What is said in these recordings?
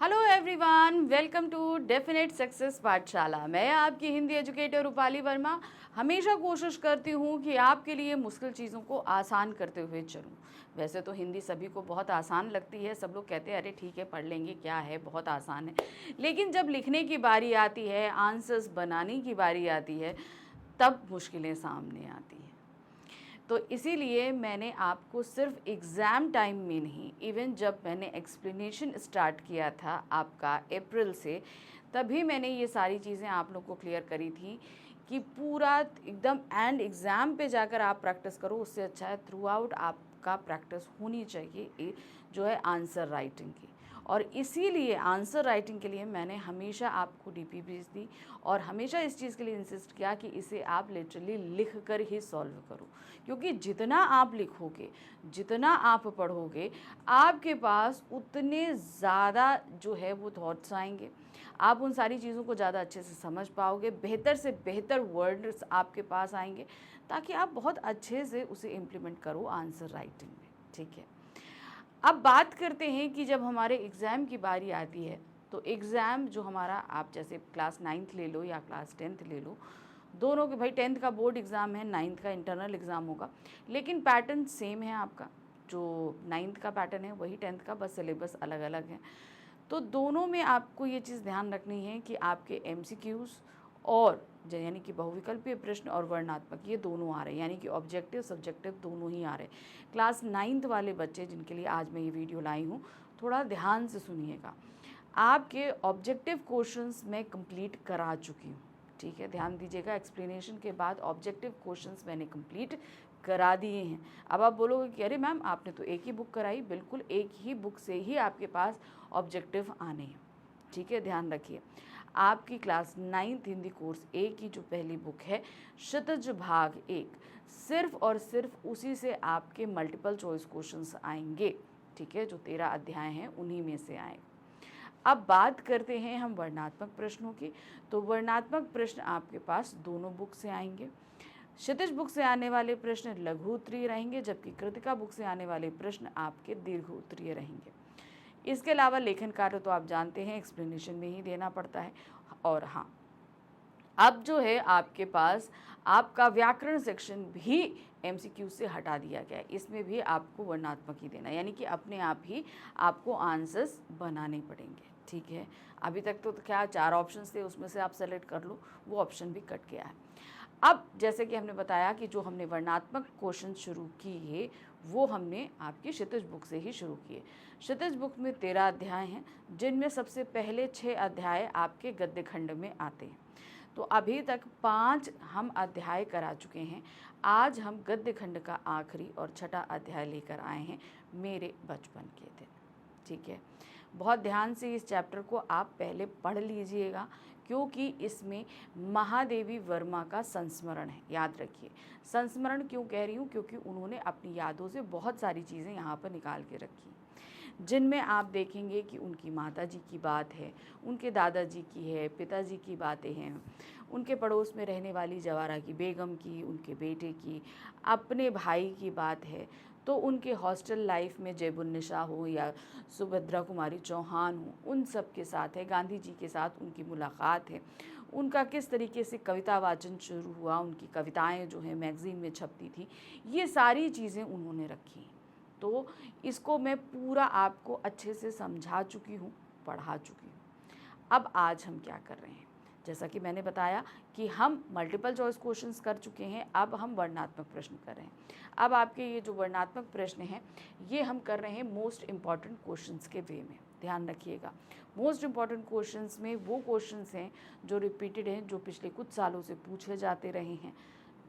Hello everyone, welcome to Definite Success Pathshala. मैं आपकी Hindi educator Rupali Verma हमेशा कोशिश करती हूँ कि आपके लिए मुश्किल चीज़ों को आसान करते हुए चलूँ। वैसे तो हिंदी सभी को बहुत आसान लगती है, सब लोग कहते हैं अरे ठीक है पढ़ लेंगे, क्या है, बहुत आसान है। लेकिन जब लिखने की बारी आती है, आंसर्स बनाने की बारी आती है, तब मुश्किलें सामने आती हैं। तो इसीलिए मैंने आपको सिर्फ एग्ज़ाम टाइम में नहीं, इवन जब मैंने एक्सप्लेनेशन स्टार्ट किया था आपका अप्रैल से, तभी मैंने ये सारी चीज़ें आप लोग को क्लियर करी थी कि पूरा एकदम एंड एग्ज़ाम पे जाकर आप प्रैक्टिस करो। उससे अच्छा है थ्रू आउट आपका प्रैक्टिस होनी चाहिए जो है आंसर राइटिंग की। और इसीलिए आंसर राइटिंग के लिए मैंने हमेशा आपको डीपीबीज दी और हमेशा इस चीज़ के लिए इंसिस्ट किया कि इसे आप लिटरली लिख कर ही सॉल्व करो, क्योंकि जितना आप लिखोगे, जितना आप पढ़ोगे, आपके पास उतने ज़्यादा जो है वो थॉट्स आएंगे, आप उन सारी चीज़ों को ज़्यादा अच्छे से समझ पाओगे, बेहतर से बेहतर वर्ड्स आपके पास आएंगे, ताकि आप बहुत अच्छे से उसे इम्प्लीमेंट करो आंसर राइटिंग में। ठीक है, अब बात करते हैं कि जब हमारे एग्ज़ाम की बारी आती है, तो एग्ज़ाम जो हमारा, आप जैसे क्लास 9th ले लो या क्लास 10th ले लो, दोनों के, भाई 10th का बोर्ड एग्ज़ाम है, 9th का इंटरनल एग्ज़ाम होगा, लेकिन पैटर्न सेम है आपका। जो 9th का पैटर्न है वही 10th का, बस सिलेबस अलग अलग है। तो दोनों में आपको ये चीज़ ध्यान रखनी है कि आपके एमसीक्यूज़ और यानी कि बहुविकल्पीय प्रश्न और वर्णनात्मक, ये दोनों आ रहे हैं, यानी कि ऑब्जेक्टिव सब्जेक्टिव दोनों ही आ रहे हैं। क्लास 9th वाले बच्चे जिनके लिए आज मैं ये वीडियो लाई हूँ, थोड़ा ध्यान से सुनिएगा। आपके ऑब्जेक्टिव क्वेश्चंस मैं कंप्लीट करा चुकी हूँ। ठीक है, ध्यान दीजिएगा, एक्सप्लेनेशन के बाद ऑब्जेक्टिव क्वेश्चंस मैंने कंप्लीट करा दिए हैं। अब आप बोलोगे कि अरे मैम आपने तो एक ही बुक कराई। बिल्कुल एक ही बुक से ही आपके पास ऑब्जेक्टिव आने हैं। ठीक है, ध्यान रखिए। आपकी क्लास 9th हिंदी कोर्स ए की जो पहली बुक है क्षितिज भाग 1, सिर्फ और सिर्फ उसी से आपके मल्टीपल चॉइस क्वेश्चंस आएंगे। ठीक है, जो 13 अध्याय हैं उन्हीं में से आएंगे। अब बात करते हैं हम वर्णनात्मक प्रश्नों की। तो वर्णनात्मक प्रश्न आपके पास दोनों बुक से आएंगे। क्षितिज बुक से आने वाले प्रश्न लघु उत्तरीय रहेंगे, जबकि कृतिका बुक से आने वाले प्रश्न आपके दीर्घ उत्तरीय रहेंगे। इसके अलावा लेखन कार्य तो आप जानते हैं एक्सप्लेनेशन में ही देना पड़ता है। और हाँ, अब जो है आपके पास आपका व्याकरण सेक्शन भी एमसीक्यू से हटा दिया गया है। इसमें भी आपको वर्णनात्मक ही देना, यानी कि अपने आप ही आपको आंसर्स बनाने पड़ेंगे। ठीक है, अभी तक तो क्या 4 ऑप्शंस थे, उसमें से आप सेलेक्ट कर लो, वो ऑप्शन भी कट गया है। अब जैसे कि हमने बताया कि जो हमने वर्णनात्मक क्वेश्चन शुरू किए वो हमने आपकी क्षितिज बुक से ही शुरू किए। क्षितिज बुक में 13 अध्याय हैं, जिनमें सबसे पहले 6 अध्याय आपके गद्य खंड में आते हैं। तो अभी तक 5 हम अध्याय करा चुके हैं। आज हम गद्य खंड का आखिरी और छठा अध्याय लेकर आए हैं, मेरे बचपन के दिन। ठीक है, बहुत ध्यान से इस चैप्टर को आप पहले पढ़ लीजिएगा, क्योंकि इसमें महादेवी वर्मा का संस्मरण है। याद रखिए, संस्मरण क्यों कह रही हूँ, क्योंकि उन्होंने अपनी यादों से बहुत सारी चीज़ें यहाँ पर निकाल के रखी, जिनमें आप देखेंगे कि उनकी माताजी की बात है, उनके दादाजी की है, पिताजी की बातें हैं, उनके पड़ोस में रहने वाली जवारा की बेगम की, उनके बेटे की, अपने भाई की बात है, तो उनके हॉस्टल लाइफ में जयबुन्निशा हो या सुभद्रा कुमारी चौहान हो, उन सब के साथ है। गांधी जी के साथ उनकी मुलाकात है, उनका किस तरीके से कविता वाचन शुरू हुआ, उनकी कविताएं जो हैं मैगज़ीन में छपती थी, ये सारी चीज़ें उन्होंने रखी। तो इसको मैं पूरा आपको अच्छे से समझा चुकी हूँ, पढ़ा चुकी हूँ। अब आज हम क्या कर रहे हैं, जैसा कि मैंने बताया कि हम मल्टीपल चॉइस क्वेश्चंस कर चुके हैं, अब हम वर्णनात्मक प्रश्न कर रहे हैं। अब आपके ये जो वर्णनात्मक प्रश्न हैं, ये हम कर रहे हैं मोस्ट इम्पॉर्टेंट क्वेश्चंस के वे में। ध्यान रखिएगा, मोस्ट इम्पॉर्टेंट क्वेश्चंस में वो क्वेश्चंस हैं जो रिपीटेड हैं, जो पिछले कुछ सालों से पूछे जाते रहे हैं,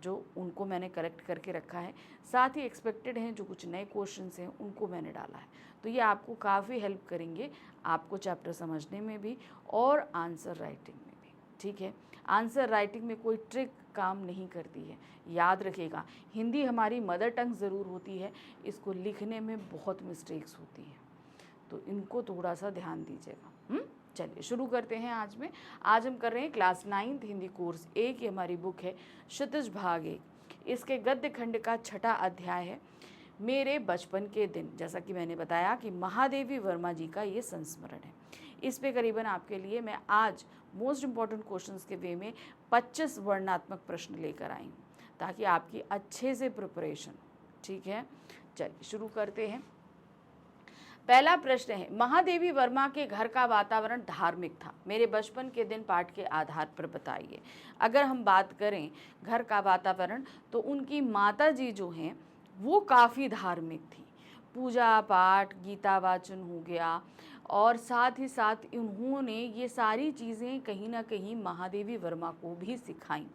जो उनको मैंने करेक्ट करके रखा है। साथ ही एक्सपेक्टेड हैं जो कुछ नए क्वेश्चंस हैं, उनको मैंने डाला है। तो ये आपको काफ़ी हेल्प करेंगे, आपको चैप्टर समझने में भी और आंसर राइटिंग में भी। ठीक है, आंसर राइटिंग में कोई ट्रिक काम नहीं करती है। याद रखिएगा, हिंदी हमारी मदर टंग ज़रूर होती है, इसको लिखने में बहुत मिस्टेक्स होती हैं, तो इनको थोड़ा सा ध्यान दीजिएगा। चलिए शुरू करते हैं। आज हम कर रहे हैं क्लास 9th हिंदी कोर्स ए की हमारी बुक है क्षितिज भाग 1। इसके गद्य खंड का छठा अध्याय है मेरे बचपन के दिन, जैसा कि मैंने बताया कि महादेवी वर्मा जी का ये संस्मरण है। इस पे करीबन आपके लिए मैं आज मोस्ट इम्पॉर्टेंट क्वेश्चंस के वे में 25 वर्णनात्मक प्रश्न लेकर आई हूँ, ताकि आपकी अच्छे से प्रिपरेशन हो। ठीक है, चलिए शुरू करते हैं। पहला प्रश्न है, महादेवी वर्मा के घर का वातावरण धार्मिक था? मेरे बचपन के दिन पाठ के आधार पर बताइए। अगर हम बात करें घर का वातावरण, तो उनकी माता जी जो हैं वो काफ़ी धार्मिक थी। पूजा पाठ, गीता वाचन हो गया, और साथ ही साथ उन्होंने ये सारी चीज़ें कहीं ना कहीं महादेवी वर्मा को भी सिखाई।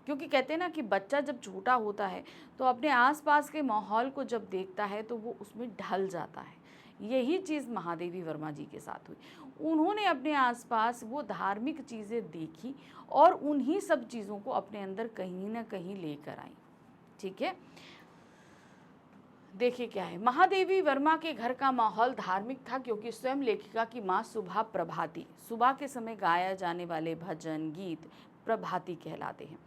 क्योंकि कहते हैं ना कि बच्चा जब छोटा होता है तो अपने आसपास के माहौल को जब देखता है तो वो उसमें ढल जाता है। यही चीज़ महादेवी वर्मा जी के साथ हुई। उन्होंने अपने आसपास वो धार्मिक चीज़ें देखी और उन्हीं सब चीज़ों को अपने अंदर कहीं ना कहीं लेकर आई। ठीक है, देखिए क्या है, महादेवी वर्मा के घर का माहौल धार्मिक था क्योंकि स्वयं लेखिका की माँ सुबह प्रभाती, सुबह के समय गाया जाने वाले भजन गीत प्रभाती कहलाते हैं,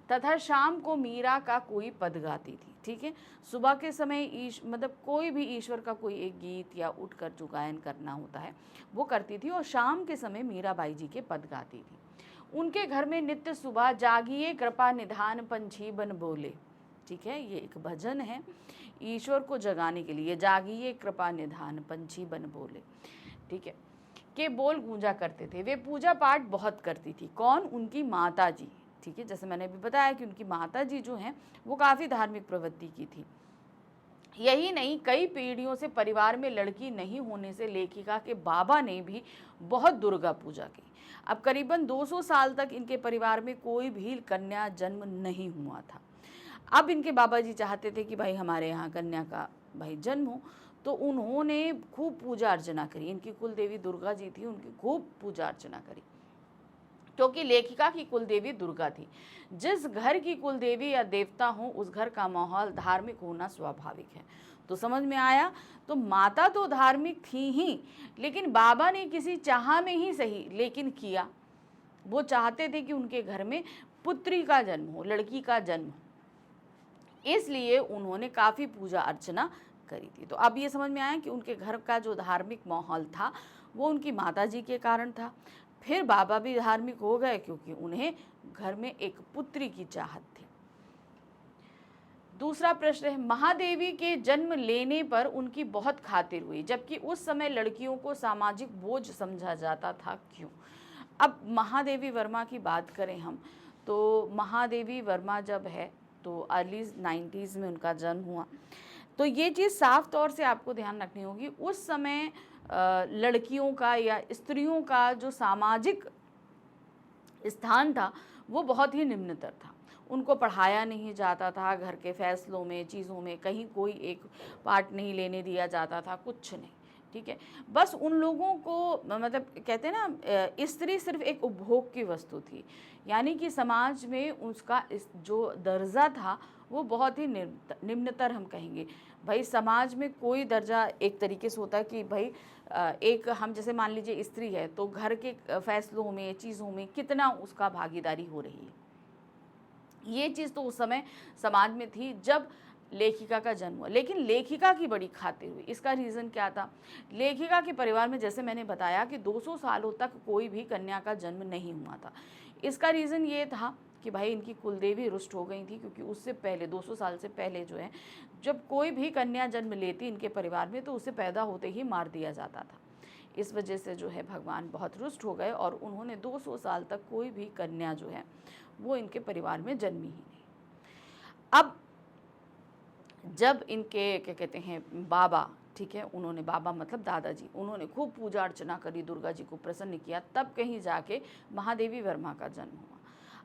तथा शाम को मीरा का कोई पद गाती थी। ठीक है, सुबह के समय मतलब कोई भी ईश्वर का कोई एक गीत या उठकर जो गायन करना होता है वो करती थी, और शाम के समय मीराबाई जी के पद गाती थी। उनके घर में नित्य सुबह जागिए कृपा निधान पंछी बन बोले। ठीक है, ये एक भजन है ईश्वर को जगाने के लिए, जागिए कृपा निधान पंछी बन बोले। ठीक है, के बोल गूंजा करते थे। वे पूजा पाठ बहुत करती थी। कौन? उनकी माता जी। ठीक है, जैसे मैंने अभी बताया कि उनकी माता जी जो हैं वो काफ़ी धार्मिक प्रवृत्ति की थी। यही नहीं, कई पीढ़ियों से परिवार में लड़की नहीं होने से लेखिका के बाबा ने भी बहुत दुर्गा पूजा की। अब करीबन 200 साल तक इनके परिवार में कोई भी कन्या जन्म नहीं हुआ था। अब इनके बाबा जी चाहते थे कि भाई हमारे यहाँ कन्या का भाई जन्म हो, तो उन्होंने खूब पूजा अर्चना करी। इनकी कुल देवी दुर्गा जी थी, उनकी खूब पूजा अर्चना करी, क्योंकि लेखिका की कुल देवी दुर्गा थी। जिस घर की कुल देवी या देवता हो उस घर का माहौल धार्मिक होना स्वाभाविक है। तो समझ में आया, तो माता तो धार्मिक थी ही, लेकिन बाबा ने किसी चाह में ही सही लेकिन किया। वो चाहते थे कि उनके घर में पुत्री का जन्म हो, लड़की का जन्म हो, इसलिए उन्होंने काफ़ी पूजा अर्चना करी थी। तो अब ये समझ में आया कि उनके घर का जो धार्मिक माहौल था वो उनकी माता जी के कारण था। फिर बाबा भी धार्मिक हो गए क्योंकि उन्हें घर में एक पुत्री की चाहत थी। दूसरा प्रश्न है, महादेवी के जन्म लेने पर उनकी बहुत खातिर हुई, जबकि उस समय लड़कियों को सामाजिक बोझ समझा जाता था, क्यों? अब महादेवी वर्मा की बात करें हम, तो महादेवी वर्मा जब है तो अर्ली 90s में उनका जन्म हुआ। तो ये चीज़ साफ तौर से आपको ध्यान रखनी होगी, उस समय लड़कियों का या स्त्रियों का जो सामाजिक स्थान था वो बहुत ही निम्नतर था। उनको पढ़ाया नहीं जाता था, घर के फैसलों में, चीज़ों में कहीं कोई एक पार्ट नहीं लेने दिया जाता था, कुछ नहीं। ठीक है, बस उन लोगों को मतलब कहते हैं ना, स्त्री सिर्फ एक उपभोग की वस्तु थी, यानी कि समाज में उसका जो दर्जा था वो बहुत ही निम्नतर हम कहेंगे। भाई समाज में कोई दर्जा एक तरीके से होता है कि भाई एक हम जैसे मान लीजिए स्त्री है तो घर के फैसलों में, चीज़ों में कितना उसका भागीदारी हो रही है, ये चीज़ तो उस समय समाज में थी जब लेखिका का जन्म हुआ। लेकिन लेखिका की बड़ी खातिर हुई। इसका रीज़न क्या था? लेखिका के परिवार में जैसे मैंने बताया कि 200 सालों तक कोई भी कन्या का जन्म नहीं हुआ था। इसका रीज़न ये था कि भाई इनकी कुलदेवी रुष्ट हो गई थी, क्योंकि उससे पहले 200 साल से पहले जो है जब कोई भी कन्या जन्म लेती इनके परिवार में तो उसे पैदा होते ही मार दिया जाता था। इस वजह से जो है भगवान बहुत रुष्ट हो गए और उन्होंने 200 साल तक कोई भी कन्या जो है वो इनके परिवार में जन्मी ही नहीं। अब जब इनके क्या कहते हैं बाबा, ठीक है, उन्होंने, बाबा मतलब दादाजी, उन्होंने खूब पूजा अर्चना करी, दुर्गा जी को प्रसन्न किया, तब कहीं जाके महादेवी वर्मा का जन्म हुआ।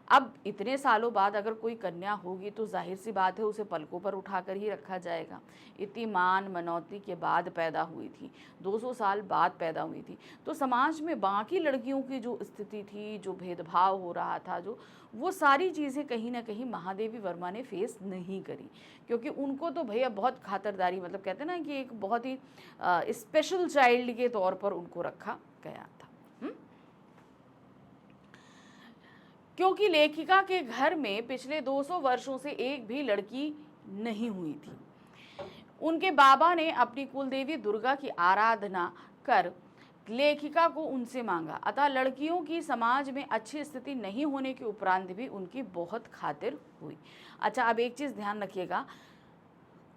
अब इतने सालों बाद अगर कोई कन्या होगी तो जाहिर सी बात है उसे पलकों पर उठाकर ही रखा जाएगा। इतनी मान मनौती के बाद पैदा हुई थी, 200 साल बाद पैदा हुई थी, तो समाज में बाकी लड़कियों की जो स्थिति थी, जो भेदभाव हो रहा था, जो वो सारी चीज़ें कहीं ना कहीं महादेवी वर्मा ने फेस नहीं करी, क्योंकि उनको तो भैया बहुत खातिरदारी, मतलब कहते हैं ना कि एक बहुत ही स्पेशल चाइल्ड के तौर पर उनको रखा गया था। क्योंकि लेखिका के घर में पिछले 200 वर्षों से एक भी लड़की नहीं हुई थी। उनके बाबा ने अपनी कुलदेवी दुर्गा की आराधना कर लेखिका को उनसे मांगा। अतः लड़कियों की समाज में अच्छी स्थिति नहीं होने के उपरांत भी उनकी बहुत खातिर हुई। अच्छा, अब एक चीज़ ध्यान रखिएगा,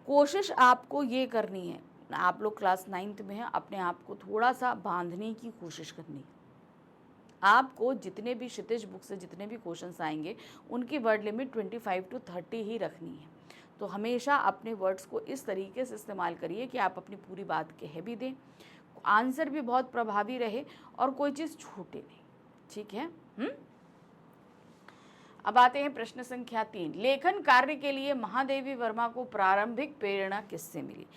कोशिश आपको ये करनी है, आप लोग क्लास 9th में हैं, अपने आप को थोड़ा सा बांधने की कोशिश करनी है। आपको जितने भी क्षितिज बुक से जितने भी क्वेश्चंस आएंगे उनकी वर्ड लिमिट 25 to 30 ही रखनी है। तो हमेशा अपने वर्ड्स को इस तरीके से इस्तेमाल करिए कि आप अपनी पूरी बात कह भी दें, आंसर भी बहुत प्रभावी रहे और कोई चीज़ छूटे नहीं। ठीक है। अब आते हैं प्रश्न संख्या 3। लेखन कार्य के लिए महादेवी वर्मा को प्रारंभिक प्रेरणा किससे मिली?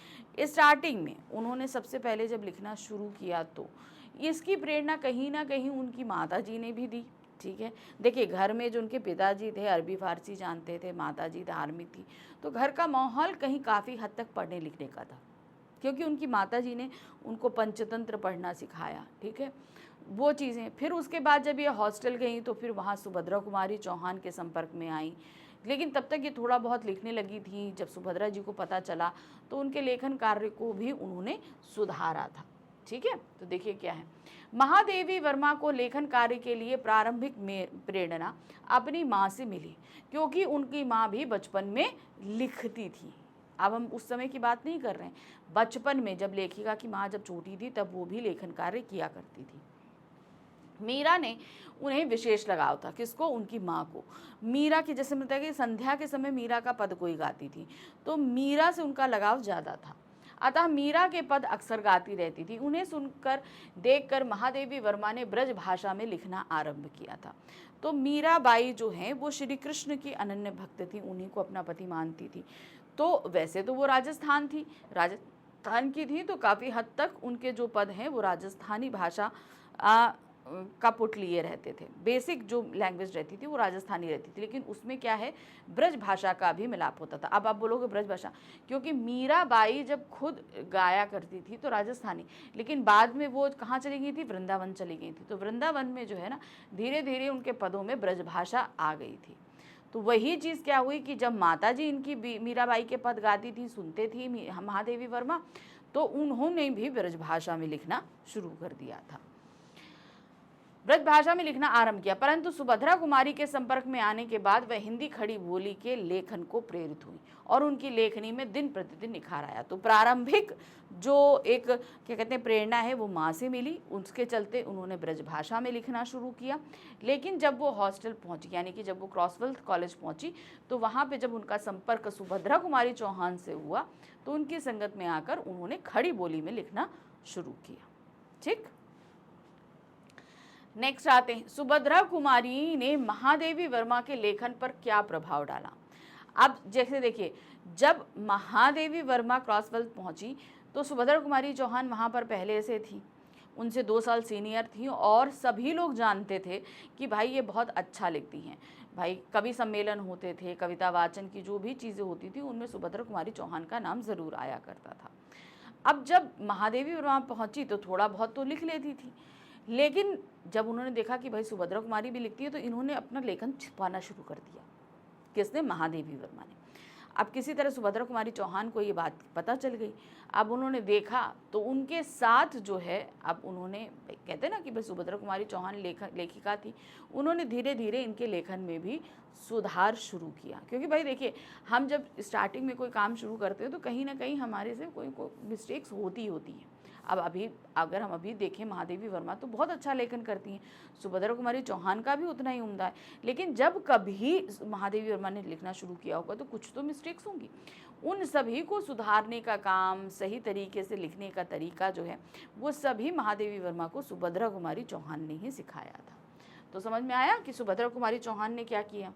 स्टार्टिंग में उन्होंने सबसे पहले जब लिखना शुरू किया तो इसकी प्रेरणा कहीं ना कहीं उनकी माता जी ने भी दी। ठीक है, देखिए घर में जो उनके पिताजी थे अरबी फारसी जानते थे, माता जी धार्मिक थी, तो घर का माहौल कहीं काफ़ी हद तक पढ़ने लिखने का था, क्योंकि उनकी माता जी ने उनको पंचतंत्र पढ़ना सिखाया। ठीक है, वो चीज़ें। फिर उसके बाद जब ये हॉस्टल गई तो फिर वहाँ सुभद्रा कुमारी चौहान के संपर्क में आई, लेकिन तब तक ये थोड़ा बहुत लिखने लगी थी। जब सुभद्रा जी को पता चला तो उनके लेखन कार्य को भी उन्होंने सुधारा था। ठीक है, तो देखिए क्या है, महादेवी वर्मा को लेखन कार्य के लिए प्रारंभिक प्रेरणा अपनी माँ से मिली, क्योंकि उनकी माँ भी बचपन में लिखती थी। अब हम उस समय की बात नहीं कर रहे हैं, बचपन में जब लेखिका की माँ जब छोटी थी तब वो भी लेखन कार्य किया करती थी। मीरा ने उन्हें विशेष लगाव था, किसको? उनकी माँ को। मीरा की, जैसे मतलब कि संध्या के समय मीरा का पद कोई गाती थी, तो मीरा से उनका लगाव ज़्यादा था। अतः मीरा के पद अक्सर गाती रहती थी। उन्हें सुनकर देखकर महादेवी वर्मा ने ब्रज भाषा में लिखना आरंभ किया था। तो मीराबाई जो हैं वो श्री कृष्ण की अनन्य भक्त थी, उन्हीं को अपना पति मानती थी। तो वैसे तो वो राजस्थान की थी, तो काफ़ी हद तक उनके जो पद हैं वो राजस्थानी भाषा का पुट लिए रहते थे। बेसिक जो लैंग्वेज रहती थी वो राजस्थानी रहती थी, लेकिन उसमें क्या है, ब्रज भाषा का भी मिलाप होता था। अब आप बोलोगे ब्रज भाषा, क्योंकि मीराबाई जब खुद गाया करती थी तो राजस्थानी, लेकिन बाद में वो कहाँ चली गई थी? वृंदावन चली गई थी। तो वृंदावन में जो है ना, धीरे धीरे उनके पदों में ब्रज भाषा आ गई थी। तो वही चीज़ क्या हुई कि जब माता जी इनकी मीराबाई के पद गाती थी, सुनते थी महादेवी वर्मा, तो उन्होंने भी ब्रज भाषा में लिखना शुरू कर दिया था, ब्रज भाषा में लिखना आरंभ किया। परंतु सुभद्रा कुमारी के संपर्क में आने के बाद वह हिंदी खड़ी बोली के लेखन को प्रेरित हुई और उनकी लेखनी में दिन प्रतिदिन निखार आया। तो प्रारंभिक जो एक क्या कहते हैं प्रेरणा है वो माँ से मिली, उसके चलते उन्होंने ब्रज भाषा में लिखना शुरू किया। लेकिन जब वो हॉस्टल पहुंची, यानी कि जब वो क्रॉसवेल्थ कॉलेज पहुंची, तो वहाँ पे जब उनका संपर्क सुभद्रा कुमारी चौहान से हुआ तो उनकी संगत में आकर उन्होंने खड़ी बोली में लिखना शुरू किया। ठीक, नेक्स्ट आते हैं, सुभद्रा कुमारी ने महादेवी वर्मा के लेखन पर क्या प्रभाव डाला? अब जैसे देखिए, जब महादेवी वर्मा क्रॉसवेल्थ पहुंची तो सुभद्रा कुमारी चौहान वहां पर पहले से थी, उनसे 2 साल सीनियर थी और सभी लोग जानते थे कि भाई ये बहुत अच्छा लिखती हैं। भाई कवि सम्मेलन होते थे, कविता वाचन की जो भी चीज़ें होती थी उनमें सुभद्रा कुमारी चौहान का नाम ज़रूर आया करता था। अब जब महादेवी वर्मा पहुंची तो थोड़ा बहुत तो लिख लेती थी, लेकिन जब उन्होंने देखा कि भाई सुभद्रा कुमारी भी लिखती है तो इन्होंने अपना लेखन छुपाना शुरू कर दिया। किसने? महादेवी वर्मा ने। अब किसी तरह सुभद्रा कुमारी चौहान को ये बात पता चल गई। अब उन्होंने देखा तो उनके साथ जो है, अब उन्होंने, कहते हैं ना कि भाई सुभद्रा कुमारी चौहान लेखिका थी, उन्होंने धीरे धीरे इनके लेखन में भी सुधार शुरू किया। क्योंकि भाई देखिए, हम जब स्टार्टिंग में कोई काम शुरू करते हैं तो कहीं ना कहीं हमारे से कोई मिस्टेक्स होती हैं। अब अगर हम अभी देखें, महादेवी वर्मा तो बहुत अच्छा लेखन करती हैं, सुभद्रा कुमारी चौहान का भी उतना ही उम्दा है, लेकिन जब कभी महादेवी वर्मा ने लिखना शुरू किया होगा तो कुछ तो मिस्टेक्स होंगी। उन सभी को सुधारने का काम, सही तरीके से लिखने का तरीका जो है वो सभी महादेवी वर्मा को सुभद्रा कुमारी चौहान ने ही सिखाया था। तो समझ में आया कि सुभद्रा कुमारी चौहान ने क्या किया।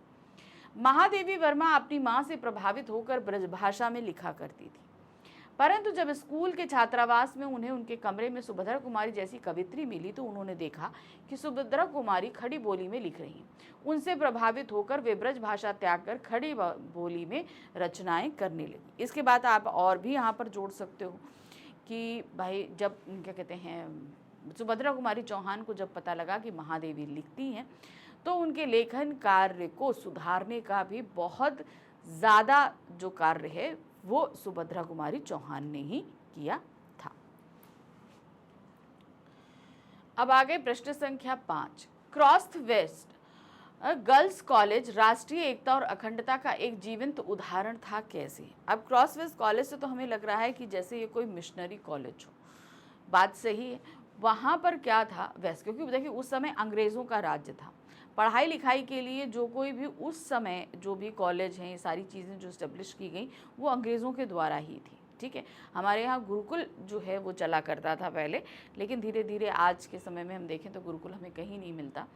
महादेवी वर्मा अपनी माँ से प्रभावित होकर ब्रजभाषा में लिखा करती थी, परंतु जब स्कूल के छात्रावास में उन्हें उनके कमरे में सुभद्रा कुमारी जैसी कवित्री मिली तो उन्होंने देखा कि सुभद्रा कुमारी खड़ी बोली में लिख रही हैं। उनसे प्रभावित होकर वे ब्रज भाषा त्याग कर खड़ी बोली में रचनाएं करने लगी। इसके बाद आप और भी यहाँ पर जोड़ सकते हो कि भाई जब क्या कहते हैं, सुभद्रा कुमारी चौहान को जब पता लगा कि महादेवी लिखती हैं तो उनके लेखन कार्य को सुधारने का भी बहुत ज़्यादा जो कार्य है वो सुभद्रा कुमारी चौहान ने ही किया था। अब आगे प्रश्न संख्या 5। क्रॉस वेस्ट गर्ल्स कॉलेज राष्ट्रीय एकता और अखंडता का एक जीवंत उदाहरण था, कैसे? अब क्रॉस वेस्ट कॉलेज से तो हमें लग रहा है कि जैसे ये कोई मिशनरी कॉलेज हो। बात सही है। वहाँ पर क्या था वैसे, क्योंकि देखिए उस समय अंग्रेज़ों का राज्य था। पढ़ाई लिखाई के लिए जो कोई भी उस समय जो भी कॉलेज हैं, ये सारी चीज़ें जो इस्टेब्लिश की गई वो अंग्रेज़ों के द्वारा ही थी। ठीक है, हमारे यहाँ गुरुकुल जो है वो चला करता था पहले, लेकिन धीरे धीरे आज के समय में हम देखें तो गुरुकुल हमें कहीं नहीं मिलता।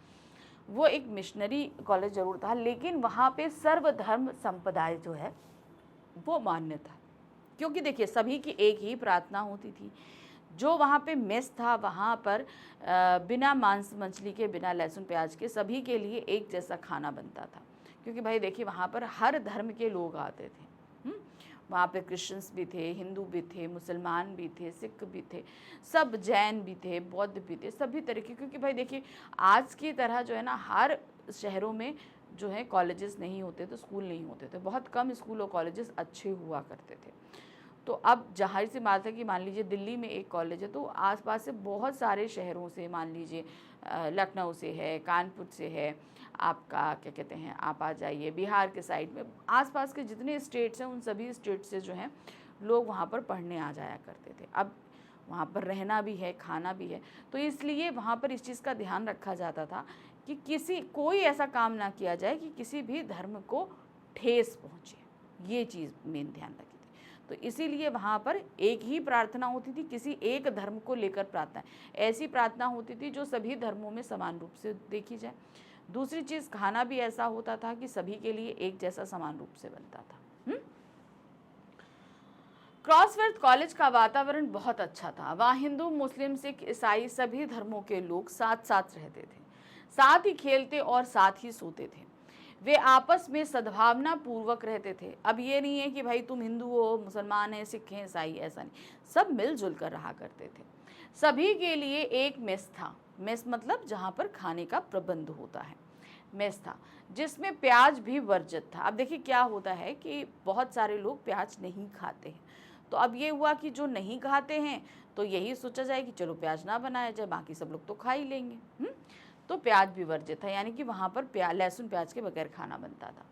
वो एक मिशनरी कॉलेज जरूर था, लेकिन वहाँ पे सर्वधर्म संप्रदाय जो है वो मान्य था, क्योंकि देखिए सभी की एक ही प्रार्थना होती थी। जो वहाँ पे मेस था वहाँ पर बिना मांस मछली के, बिना लहसुन प्याज के सभी के लिए एक जैसा खाना बनता था, क्योंकि भाई देखिए वहाँ पर हर धर्म के लोग आते थे। वहाँ पे क्रिश्चियंस भी थे, हिंदू भी थे, मुसलमान भी थे, सिख भी थे, सब जैन भी थे, बौद्ध भी थे, सभी तरीके। क्योंकि भाई देखिए आज की तरह जो है ना हर शहरों में जो है कॉलेजेस नहीं होते थे, स्कूल नहीं होते थे, बहुत कम स्कूल और कॉलेजेस अच्छे हुआ करते थे। तो अब जाहिर सी बात है कि मान लीजिए दिल्ली में एक कॉलेज है तो आसपास से बहुत सारे शहरों से, मान लीजिए लखनऊ से है, कानपुर से है, आपका क्या कहते हैं, आप आ जाइए बिहार के साइड में, आसपास के जितने स्टेट्स हैं उन सभी स्टेट से जो हैं लोग वहाँ पर पढ़ने आ जाया करते थे। अब वहाँ पर रहना भी है, खाना भी है, तो इसलिए वहाँ पर इस चीज़ का ध्यान रखा जाता था कि कोई ऐसा काम ना किया जाए कि किसी भी धर्म को ठेस पहुँचे। ये चीज़ मेन ध्यान रखी थी। तो इसीलिए वहाँ पर एक ही प्रार्थना होती थी, किसी एक धर्म को लेकर प्रार्थना, ऐसी प्रार्थना होती थी जो सभी धर्मों में समान रूप से देखी जाए। दूसरी चीज़, खाना भी ऐसा होता था कि सभी के लिए एक जैसा समान रूप से बनता था। क्रॉसवर्थ कॉलेज का वातावरण बहुत अच्छा था। वहाँ हिंदू, मुस्लिम, सिख, ईसाई सभी धर्मों के लोग साथ साथ रहते थे, साथ ही खेलते और साथ ही सोते थे। वे आपस में सद्भावना पूर्वक रहते थे। अब ये नहीं है कि भाई तुम हिंदू हो, मुसलमान है, सिख हैं, ईसाई, ऐसा नहीं, सब मिलजुल कर रहा करते थे। सभी के लिए एक मेस था। मेस मतलब जहाँ पर खाने का प्रबंध होता है, मेस था, जिसमें प्याज भी वर्जित था। अब देखिए क्या होता है कि बहुत सारे लोग प्याज नहीं खाते हैं, तो अब ये हुआ कि जो नहीं खाते हैं तो यही सोचा जाए कि चलो प्याज ना बनाया जाए, बाकी सब लोग तो खा ही लेंगे। तो प्याज भी वर्जित था, यानी कि वहाँ पर लहसुन प्याज के बगैर खाना बनता था।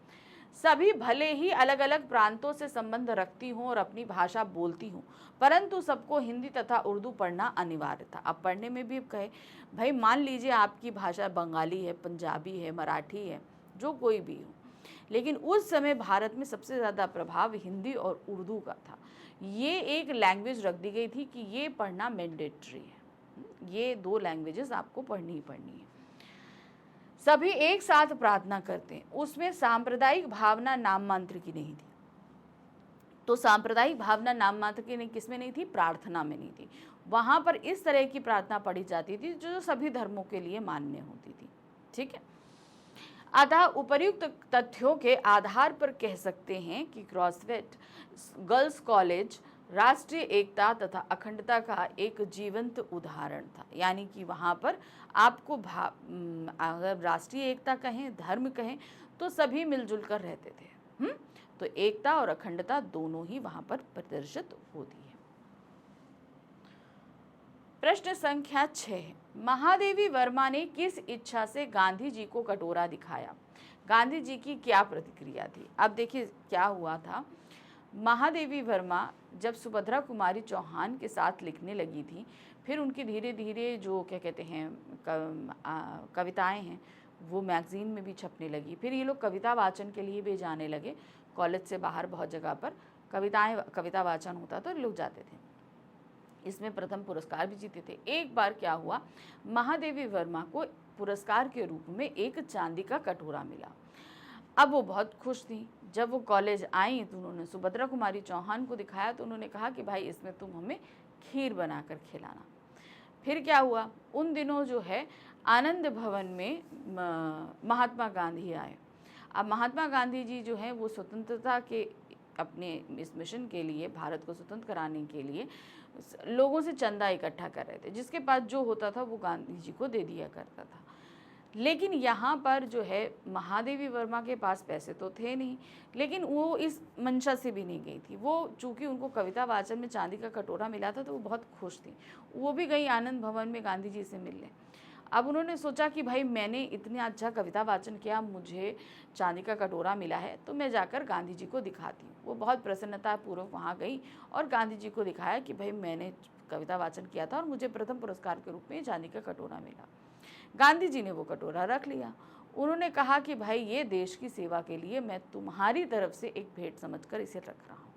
सभी भले ही अलग अलग प्रांतों से संबंध रखती हों और अपनी भाषा बोलती हों, परंतु सबको हिंदी तथा उर्दू पढ़ना अनिवार्य था। अब पढ़ने में भी कहे भाई मान लीजिए आपकी भाषा बंगाली है, पंजाबी है, मराठी है, जो कोई भी हो, लेकिन उस समय भारत में सबसे ज़्यादा प्रभाव हिंदी और उर्दू का था। ये एक लैंग्वेज रख दी गई थी कि ये पढ़ना मैंडेटरी है, ये दो लैंग्वेजेस आपको पढ़नी ही पढ़नी है। सभी एक साथ प्रार्थना करते हैं। उसमें सांप्रदायिक भावना नाम मात्र की नहीं थी। तो सांप्रदायिक भावना नाम मात्र की नहीं, किसमें नहीं थी? प्रार्थना में नहीं थी। वहाँ पर इस तरह की प्रार्थना पढ़ी जाती थी जो सभी धर्मों के लिए मान्य होती थी। ठीक है, अतः उपर्युक्त तथ्यों के आधार पर कह सकते हैं कि क्रॉसवेट गर्ल्स कॉलेज राष्ट्रीय एकता तथा अखंडता का एक जीवंत उदाहरण था। यानी कि वहाँ पर आपको अगर राष्ट्रीय एकता कहें, धर्म कहें, तो सभी मिलजुल कर रहते थे। तो एकता और अखंडता दोनों ही वहाँ पर प्रदर्शित होती है। प्रश्न संख्या 6, महादेवी वर्मा ने किस इच्छा से गांधी जी को कटोरा दिखाया? गांधी जी की क्या प्रतिक्रिया थी? अब देखिए क्या हुआ था, महादेवी वर्मा जब सुभद्रा कुमारी चौहान के साथ लिखने लगी थी, फिर उनकी धीरे धीरे जो क्या कहते हैं कविताएं हैं वो मैगजीन में भी छपने लगी। फिर ये लोग कविता वाचन के लिए भी जाने लगे, कॉलेज से बाहर बहुत जगह पर कविता वाचन होता तो लोग जाते थे। इसमें प्रथम पुरस्कार भी जीते थे। एक बार क्या हुआ, महादेवी वर्मा को पुरस्कार के रूप में एक चांदी का कटोरा मिला। अब वो बहुत खुश थी। जब वो कॉलेज आई तो उन्होंने सुभद्रा कुमारी चौहान को दिखाया, तो उन्होंने कहा कि भाई इसमें तुम हमें खीर बनाकर खिलाना। फिर क्या हुआ, उन दिनों जो है आनंद भवन में महात्मा गांधी आए। अब महात्मा गांधी जी जो है वो स्वतंत्रता के अपने इस मिशन के लिए, भारत को स्वतंत्र कराने के लिए लोगों से चंदा इकट्ठा कर रहे थे, जिसके पास जो होता था वो गांधी जी को दे दिया करता था। लेकिन यहाँ पर जो है महादेवी वर्मा के पास पैसे तो थे नहीं, लेकिन वो इस मंशा से भी नहीं गई थी। वो चूँकि उनको कविता वाचन में चांदी का कटोरा मिला था तो वो बहुत खुश थी। वो भी गई आनंद भवन में गांधी जी से मिलने। अब उन्होंने सोचा कि भाई मैंने इतना अच्छा कविता वाचन किया, मुझे चांदी का कटोरा मिला है, तो मैं जाकर गांधी जी को दिखाती हूँ। वो बहुत प्रसन्नतापूर्वक वहाँ गई और गांधी जी को दिखाया कि भाई मैंने कविता वाचन किया था और मुझे प्रथम पुरस्कार के रूप में चांदी का कटोरा मिला। गांधी जी ने वो कटोरा रख लिया। उन्होंने कहा कि भाई ये देश की सेवा के लिए मैं तुम्हारी तरफ से एक भेंट समझकर इसे रख रहा हूँ।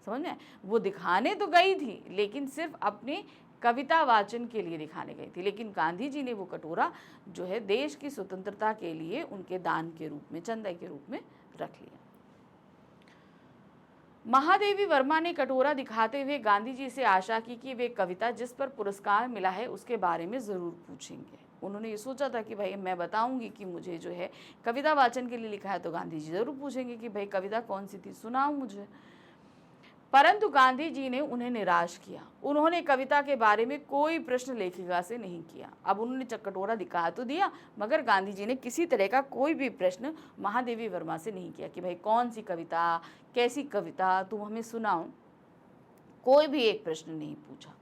समझ में? वो दिखाने तो गई थी लेकिन सिर्फ अपने कविता वाचन के लिए दिखाने गई थी, लेकिन गांधी जी ने वो कटोरा जो है देश की स्वतंत्रता के लिए उनके दान के रूप में, चंदा के रूप में रख लिया। महादेवी वर्मा ने कटोरा दिखाते हुए गांधी जी से आशा की कि वे कविता जिस पर पुरस्कार मिला है उसके बारे में ज़रूर पूछेंगे। उन्होंने ये सोचा था कि भाई मैं बताऊंगी कि मुझे जो है कविता वाचन के लिए लिखा है, तो गांधी जी ज़रूर पूछेंगे कि भाई कविता कौन सी थी, सुनाओ मुझे। परंतु गांधी जी ने उन्हें निराश किया। उन्होंने कविता के बारे में कोई प्रश्न लेखिका से नहीं किया। अब उन्होंने कटोरा दिखा तो दिया, मगर गांधी जी ने किसी तरह का कोई भी प्रश्न महादेवी वर्मा से नहीं किया कि भाई कौन सी कविता, कैसी कविता, तुम हमें सुनाओ। कोई भी एक प्रश्न नहीं पूछा।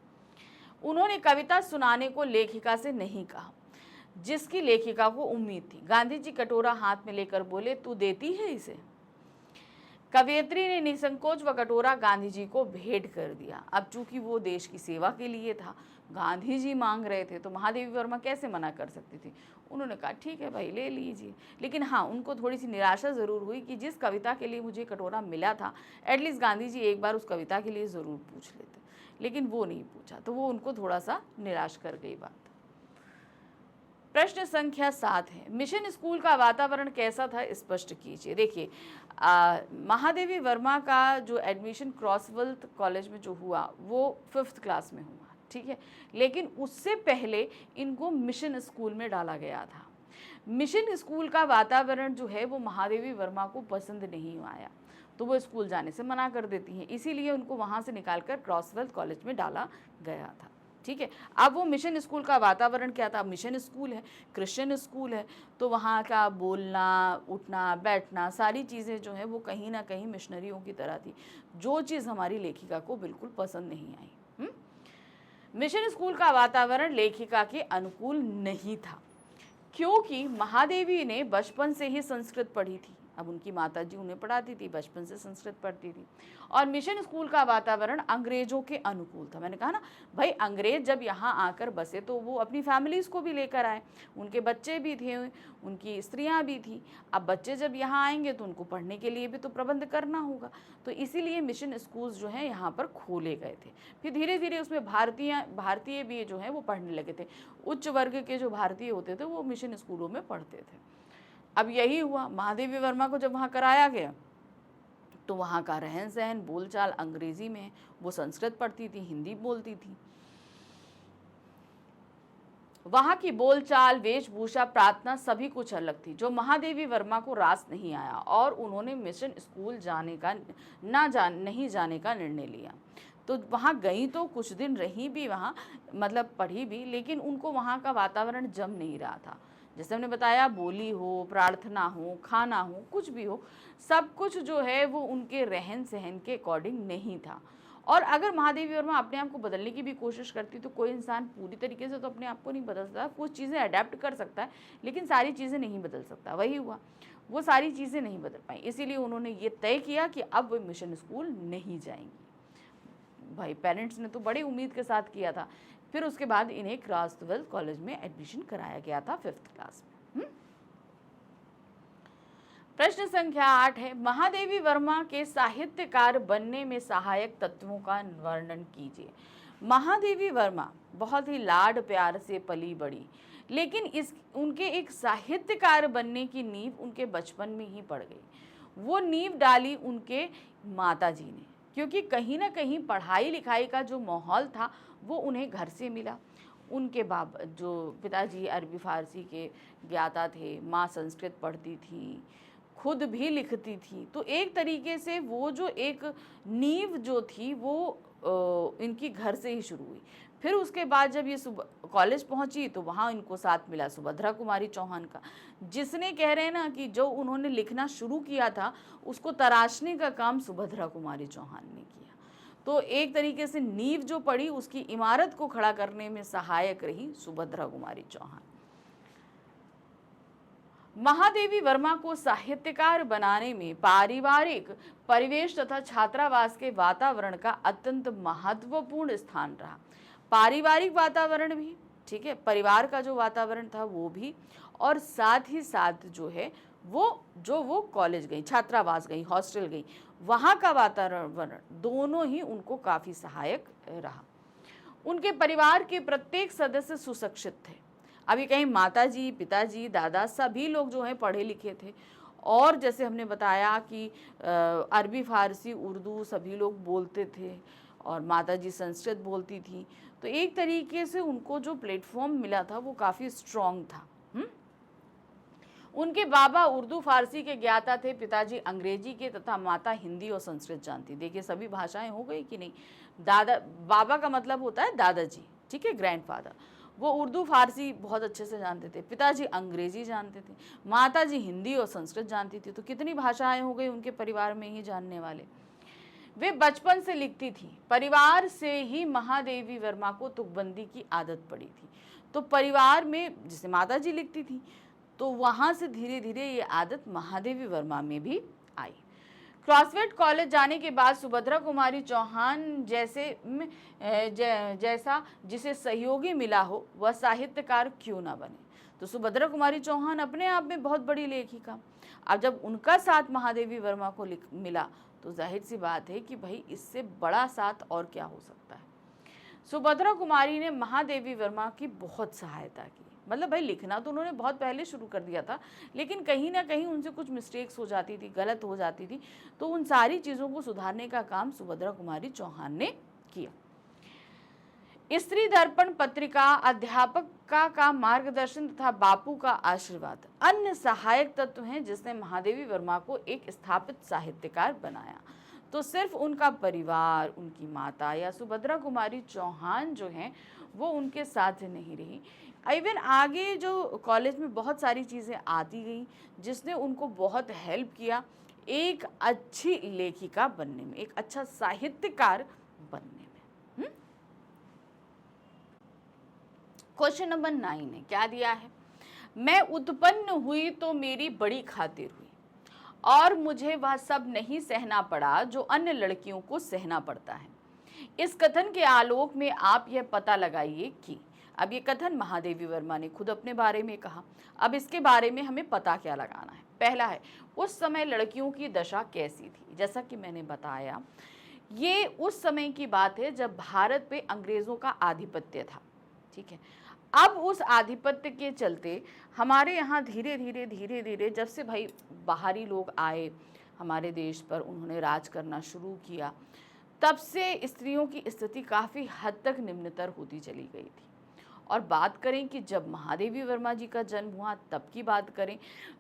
उन्होंने कविता सुनाने को लेखिका से नहीं कहा, जिसकी लेखिका को उम्मीद थी। गांधी जी कटोरा हाथ में लेकर बोले, तू देती है इसे? कवयित्री ने निसंकोच व कटोरा गांधी जी को भेंट कर दिया। अब चूंकि वो देश की सेवा के लिए था, गांधी जी मांग रहे थे, तो महादेवी वर्मा कैसे मना कर सकती थी। उन्होंने कहा ठीक है भाई, ले लीजिए। लेकिन हाँ, उनको थोड़ी सी निराशा ज़रूर हुई कि जिस कविता के लिए मुझे कटोरा मिला था, एटलीस्ट गांधी जी एक बार उस कविता के लिए ज़रूर पूछ लेते, लेकिन वो नहीं पूछा, तो वो उनको थोड़ा सा निराश कर गई बात। प्रश्न संख्या 7 है, मिशन स्कूल का वातावरण कैसा था, स्पष्ट कीजिए। देखिए, महादेवी वर्मा का जो एडमिशन क्रॉसवेल्थ कॉलेज में जो हुआ वो 5th क्लास में हुआ, ठीक है, लेकिन उससे पहले इनको मिशन स्कूल में डाला गया था। मिशन स्कूल का वातावरण जो है वो महादेवी वर्मा को पसंद नहीं आया, तो वो स्कूल जाने से मना कर देती हैं, इसीलिए उनको वहाँ से निकालकर क्रॉसवेल्थ कॉलेज में डाला गया था। ठीक है, अब वो मिशन स्कूल का वातावरण क्या था, मिशन स्कूल है, क्रिश्चियन स्कूल है, तो वहाँ का बोलना, उठना, बैठना, सारी चीज़ें जो है वो कहीं ना कहीं मिशनरियों की तरह थी, जो चीज़ हमारी लेखिका को बिल्कुल पसंद नहीं आई। मिशन स्कूल का वातावरण लेखिका के अनुकूल नहीं था, क्योंकि महादेवी ने बचपन से ही संस्कृत पढ़ी थी। अब उनकी माताजी उन्हें पढ़ाती थी, बचपन से संस्कृत पढ़ती थी, और मिशन स्कूल का वातावरण अंग्रेजों के अनुकूल था। मैंने कहा ना भाई, अंग्रेज जब यहाँ आकर बसे तो वो अपनी फैमिलीज़ को भी लेकर आए, उनके बच्चे भी थे, उनकी स्त्रियाँ भी थी। अब बच्चे जब यहाँ आएंगे तो उनको पढ़ने के लिए भी तो प्रबंध करना होगा, तो इसीलिए मिशन स्कूल्स जो हैं यहाँ पर खोले गए थे। फिर धीरे धीरे उसमें भारतीय भी जो हैं वो पढ़ने लगे थे। उच्च वर्ग के जो भारतीय होते थे वो मिशन स्कूलों में पढ़ते थे। अब यही हुआ, महादेवी वर्मा को जब वहाँ कराया गया तो वहाँ का रहन सहन, बोलचाल अंग्रेजी में, वो संस्कृत पढ़ती थी, हिंदी बोलती थी, वहाँ की बोलचाल, वेशभूषा, प्रार्थना सभी कुछ अलग थी, जो महादेवी वर्मा को रास नहीं आया, और उन्होंने मिशन स्कूल नहीं जाने का निर्णय लिया। तो वहाँ गई तो कुछ दिन रही भी वहाँ, मतलब पढ़ी भी, लेकिन उनको वहाँ का वातावरण जम नहीं रहा था। जैसे हमने बताया, बोली हो, प्रार्थना हो, खाना हो, कुछ भी हो, सब कुछ जो है वो उनके रहन सहन के अकॉर्डिंग नहीं था। और अगर महादेवी वर्मा अपने आप को बदलने की भी कोशिश करती तो कोई इंसान पूरी तरीके से तो अपने आप को नहीं बदल सकता, कुछ चीज़ें अडेप्ट कर सकता है, लेकिन सारी चीज़ें नहीं बदल सकता। वही हुआ, वो सारी चीज़ें नहीं बदल पाई, इसीलिए उन्होंने ये तय किया कि अब वो मिशन स्कूल नहीं जाएंगी। भाई पेरेंट्स ने तो बड़ी उम्मीद के साथ किया था। फिर उसके बाद इन्हें क्रॉसवेल्थ कॉलेज में एडमिशन कराया गया था 5th क्लास में। प्रश्न संख्या 8 है, महादेवी वर्मा के साहित्यकार बनने में सहायक तत्वों का वर्णन कीजिए। महादेवी वर्मा बहुत ही लाड प्यार से पली बड़ी, लेकिन उनके एक साहित्यकार बनने की नींव उनके बचपन में ही पड़ गई। वो नींव डाली उनके माताजी ने, क्योंकि कहीं ना कहीं पढ़ाई लिखाई का जो माहौल था वो उन्हें घर से मिला। उनके जो पिताजी अरबी फारसी के ज्ञाता थे, माँ संस्कृत पढ़ती थी, खुद भी लिखती थी, तो एक तरीके से वो जो एक नींव जो थी वो इनकी घर से ही शुरू हुई। फिर उसके बाद जब ये कॉलेज पहुंची तो वहाँ इनको साथ मिला सुभद्रा कुमारी चौहान का, जिसने कह रहे हैं ना कि जो उन्होंने लिखना शुरू किया था उसको तराशने का काम सुभद्रा कुमारी चौहान ने किया। तो एक तरीके से नींव जो पड़ी उसकी इमारत को खड़ा करने में सहायक रही सुभद्रा कुमारी चौहान। महादेवी वर्मा को साहित्यकार बनाने में पारिवारिक परिवेश तथा छात्रावास के वातावरण का अत्यंत महत्वपूर्ण स्थान रहा। पारिवारिक वातावरण भी, ठीक है, परिवार का जो वातावरण था वो भी, और साथ ही साथ जो है वो कॉलेज गई, छात्रावास गई, हॉस्टल गई, वहाँ का वातावरण दोनों ही उनको काफ़ी सहायक रहा। उनके परिवार के प्रत्येक सदस्य सुशिक्षित थे। अभी कहीं माताजी, पिताजी, दादा सभी लोग जो हैं पढ़े लिखे थे, और जैसे हमने बताया कि अरबी, फारसी, उर्दू सभी लोग बोलते थे, और माताजी संस्कृत बोलती थी। तो एक तरीके से उनको जो प्लेटफॉर्म मिला था वो काफ़ी स्ट्रॉन्ग था। उनके बाबा उर्दू फारसी के ज्ञाता थे, पिताजी अंग्रेजी के तथा माता हिंदी और संस्कृत जानती। देखिए सभी भाषाएं हो गई कि नहीं। बाबा का मतलब होता है दादाजी, ठीक है, ग्रैंडफादर। वो उर्दू फारसी बहुत अच्छे से जानते थे, पिताजी अंग्रेजी जानते थे, माताजी हिंदी और संस्कृत जानती थी। तो कितनी भाषाएं हो गई उनके परिवार में ही जानने वाले। वे बचपन से लिखती थी। परिवार से ही महादेवी वर्मा को तुकबंदी की आदत पड़ी थी। तो परिवार में जैसे माताजी लिखती थी तो वहाँ से धीरे धीरे ये आदत महादेवी वर्मा में भी आई। क्रॉसवेट कॉलेज जाने के बाद सुभद्रा कुमारी चौहान जैसा जिसे सहयोगी मिला हो वह साहित्यकार क्यों ना बने। तो सुभद्रा कुमारी चौहान अपने आप में बहुत बड़ी लेखिका। अब जब उनका साथ महादेवी वर्मा को मिला तो जाहिर सी बात है कि भाई इससे बड़ा साथ और क्या हो सकता है। सुभद्रा कुमारी ने महादेवी वर्मा की बहुत सहायता की। मतलब भाई लिखना तो उन्होंने बहुत पहले शुरू कर दिया था, लेकिन कहीं ना कहीं उनसे कुछ मिस्टेक्स हो जाती थी, गलत हो जाती थी। तो उन सारी चीज़ों को सुधारने का काम सुभद्रा कुमारी चौहान ने किया। स्त्री दर्पण पत्रिका, अध्यापक का मार्गदर्शन तथा बापू का आशीर्वाद अन्य सहायक तत्व हैं जिसने महादेवी वर्मा को एक स्थापित साहित्यकार बनाया। तो सिर्फ उनका परिवार, उनकी माता या सुभद्रा कुमारी चौहान जो हैं वो उनके साथ नहीं रही। इवन आगे जो कॉलेज में बहुत सारी चीज़ें आती गई जिसने उनको बहुत हेल्प किया एक अच्छी लेखिका बनने में, एक अच्छा साहित्यकार बनने में। क्वेश्चन नंबर 9 है, क्या दिया है? मैं उत्पन्न हुई तो मेरी बड़ी खातिर हुई और मुझे वह सब नहीं सहना पड़ा जो अन्य लड़कियों को सहना पड़ता है। इस कथन के आलोक में आप यह पता लगाइए कि, अब ये कथन महादेवी वर्मा ने खुद अपने बारे में कहा। अब इसके बारे में हमें पता क्या लगाना है? पहला है, उस समय लड़कियों की दशा कैसी थी। जैसा कि मैंने बताया, ये उस समय की बात है जब भारत पे अंग्रेज़ों का आधिपत्य था, ठीक है। अब उस आधिपत्य के चलते हमारे यहाँ धीरे धीरे जब से भाई बाहरी लोग आए हमारे देश पर, उन्होंने राज करना शुरू किया, तब से स्त्रियों की स्थिति काफ़ी हद तक निम्नतर होती चली गई थी। और बात करें कि जब महादेवी वर्मा जी का जन्म हुआ तब की बात करें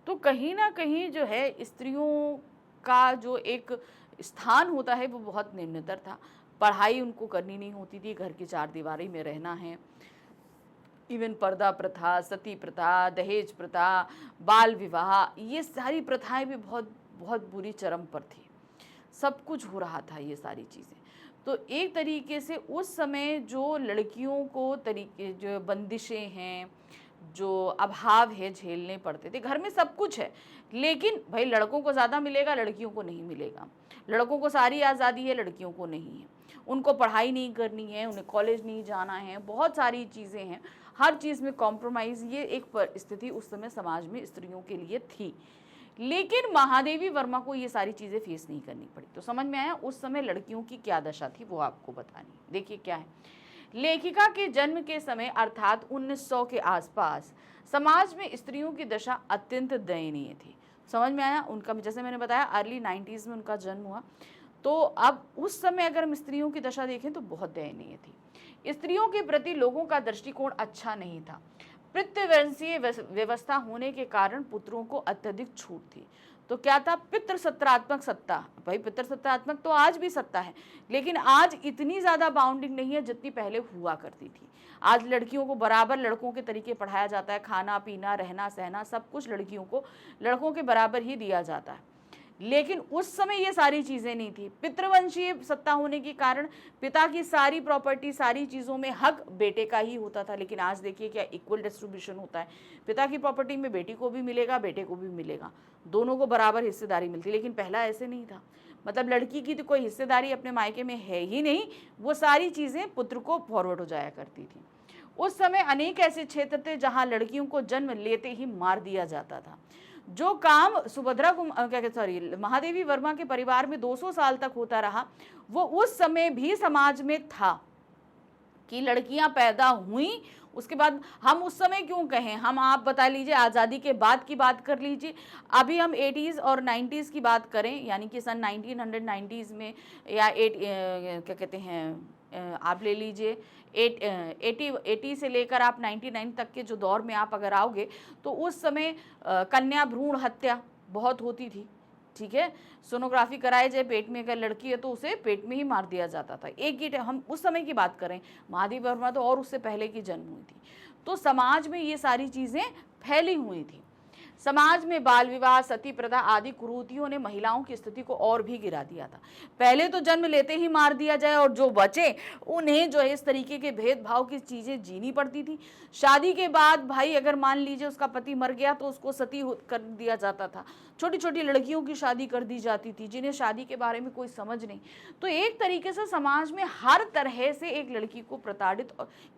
तो कहीं ना कहीं जो है स्त्रियों का जो एक स्थान होता है वो बहुत निम्नतर था। पढ़ाई उनको करनी नहीं होती थी, घर की चार दीवारी में रहना है। इवन पर्दा प्रथा, सती प्रथा, दहेज प्रथा, बाल विवाह, ये सारी प्रथाएं भी बहुत बहुत बुरी चरम पर थी। सब कुछ हो रहा था ये सारी चीज़ें। तो एक तरीके से उस समय जो लड़कियों को जो बंदिशें हैं, जो अभाव है, झेलने पड़ते थे। घर में सब कुछ है लेकिन भाई लड़कों को ज़्यादा मिलेगा, लड़कियों को नहीं मिलेगा। लड़कों को सारी आज़ादी है, लड़कियों को नहीं है। उनको पढ़ाई नहीं करनी है, उन्हें कॉलेज नहीं जाना है, बहुत सारी चीज़ें हैं, हर चीज़ में कॉम्प्रोमाइज़, ये एक परिस्थिति उस समय समाज में स्त्रियों के लिए थी। लेकिन महादेवी वर्मा को ये सारी चीज़ें फेस नहीं करनी पड़ी। तो समझ में आया उस समय लड़कियों की क्या दशा थी, वो आपको बतानी। देखिए क्या है, लेखिका के जन्म के समय अर्थात 1900 के आसपास समाज में स्त्रियों की दशा अत्यंत दयनीय थी। समझ में आया? उनका जैसे मैंने बताया अर्ली 90s में उनका जन्म हुआ। तो अब उस समय अगर हम स्त्रियों की दशा देखें तो बहुत दयनीय थी। स्त्रियों के प्रति लोगों का दृष्टिकोण अच्छा नहीं था। पितृवंशीय व्यवस्था होने के कारण पुत्रों को अत्यधिक छूट थी। तो क्या था, पितृसत्तात्मक सत्ता। भाई पितृसत्तात्मक तो आज भी सत्ता है, लेकिन आज इतनी ज़्यादा बाउंडिंग नहीं है जितनी पहले हुआ करती थी। आज लड़कियों को बराबर लड़कों के तरीके पढ़ाया जाता है, खाना पीना रहना सहना सब कुछ लड़कियों को लड़कों के बराबर ही दिया जाता है। लेकिन उस समय ये सारी चीज़ें नहीं थी। पितृवंशीय सत्ता होने के कारण पिता की सारी प्रॉपर्टी, सारी चीज़ों में हक बेटे का ही होता था। लेकिन आज देखिए क्या इक्वल डिस्ट्रीब्यूशन होता है, पिता की प्रॉपर्टी में बेटी को भी मिलेगा, बेटे को भी मिलेगा, दोनों को बराबर हिस्सेदारी मिलती। लेकिन पहला ऐसे नहीं था, मतलब लड़की की तो कोई हिस्सेदारी अपने मायके में है ही नहीं, वो सारी चीज़ें पुत्र को फॉरवर्ड हो जाया करती थी। उस समय अनेक ऐसे क्षेत्र थे जहाँ लड़कियों को जन्म लेते ही मार दिया जाता था। जो काम महादेवी वर्मा के परिवार में 200 साल तक होता रहा, वो उस समय भी समाज में था कि लड़कियां पैदा हुई। उसके बाद हम उस समय क्यों कहें, हम आप बता लीजिए, आज़ादी के बाद की बात कर लीजिए, अभी हम 80s और 90s की बात करें, यानी कि सन 1990s में या क्या कहते हैं, आप ले लीजिए 80 से लेकर आप 99 तक के जो दौर में आप अगर आओगे तो उस समय कन्या भ्रूण हत्या बहुत होती थी। ठीक है, सोनोग्राफी कराए जाए, पेट में अगर लड़की है तो उसे पेट में ही मार दिया जाता था। एक ही हम उस समय की बात करें, महादेवी वर्मा तो और उससे पहले की जन्म हुई थी। तो समाज में ये सारी चीज़ें फैली हुई थी। समाज में बाल विवाह, सती प्रथा आदि कुरीतियों ने महिलाओं की स्थिति को और भी गिरा दिया था। पहले तो जन्म लेते ही मार दिया जाए और जो बचे उन्हें जो है इस तरीके के भेदभाव की चीज़ें जीनी पड़ती थी। शादी के बाद भाई अगर मान लीजिए उसका पति मर गया तो उसको सती कर दिया जाता था। छोटी छोटी लड़कियों की शादी कर दी जाती थी जिन्हें शादी के बारे में कोई समझ नहीं। तो एक तरीके से समाज में हर तरह से एक लड़की को प्रताड़ित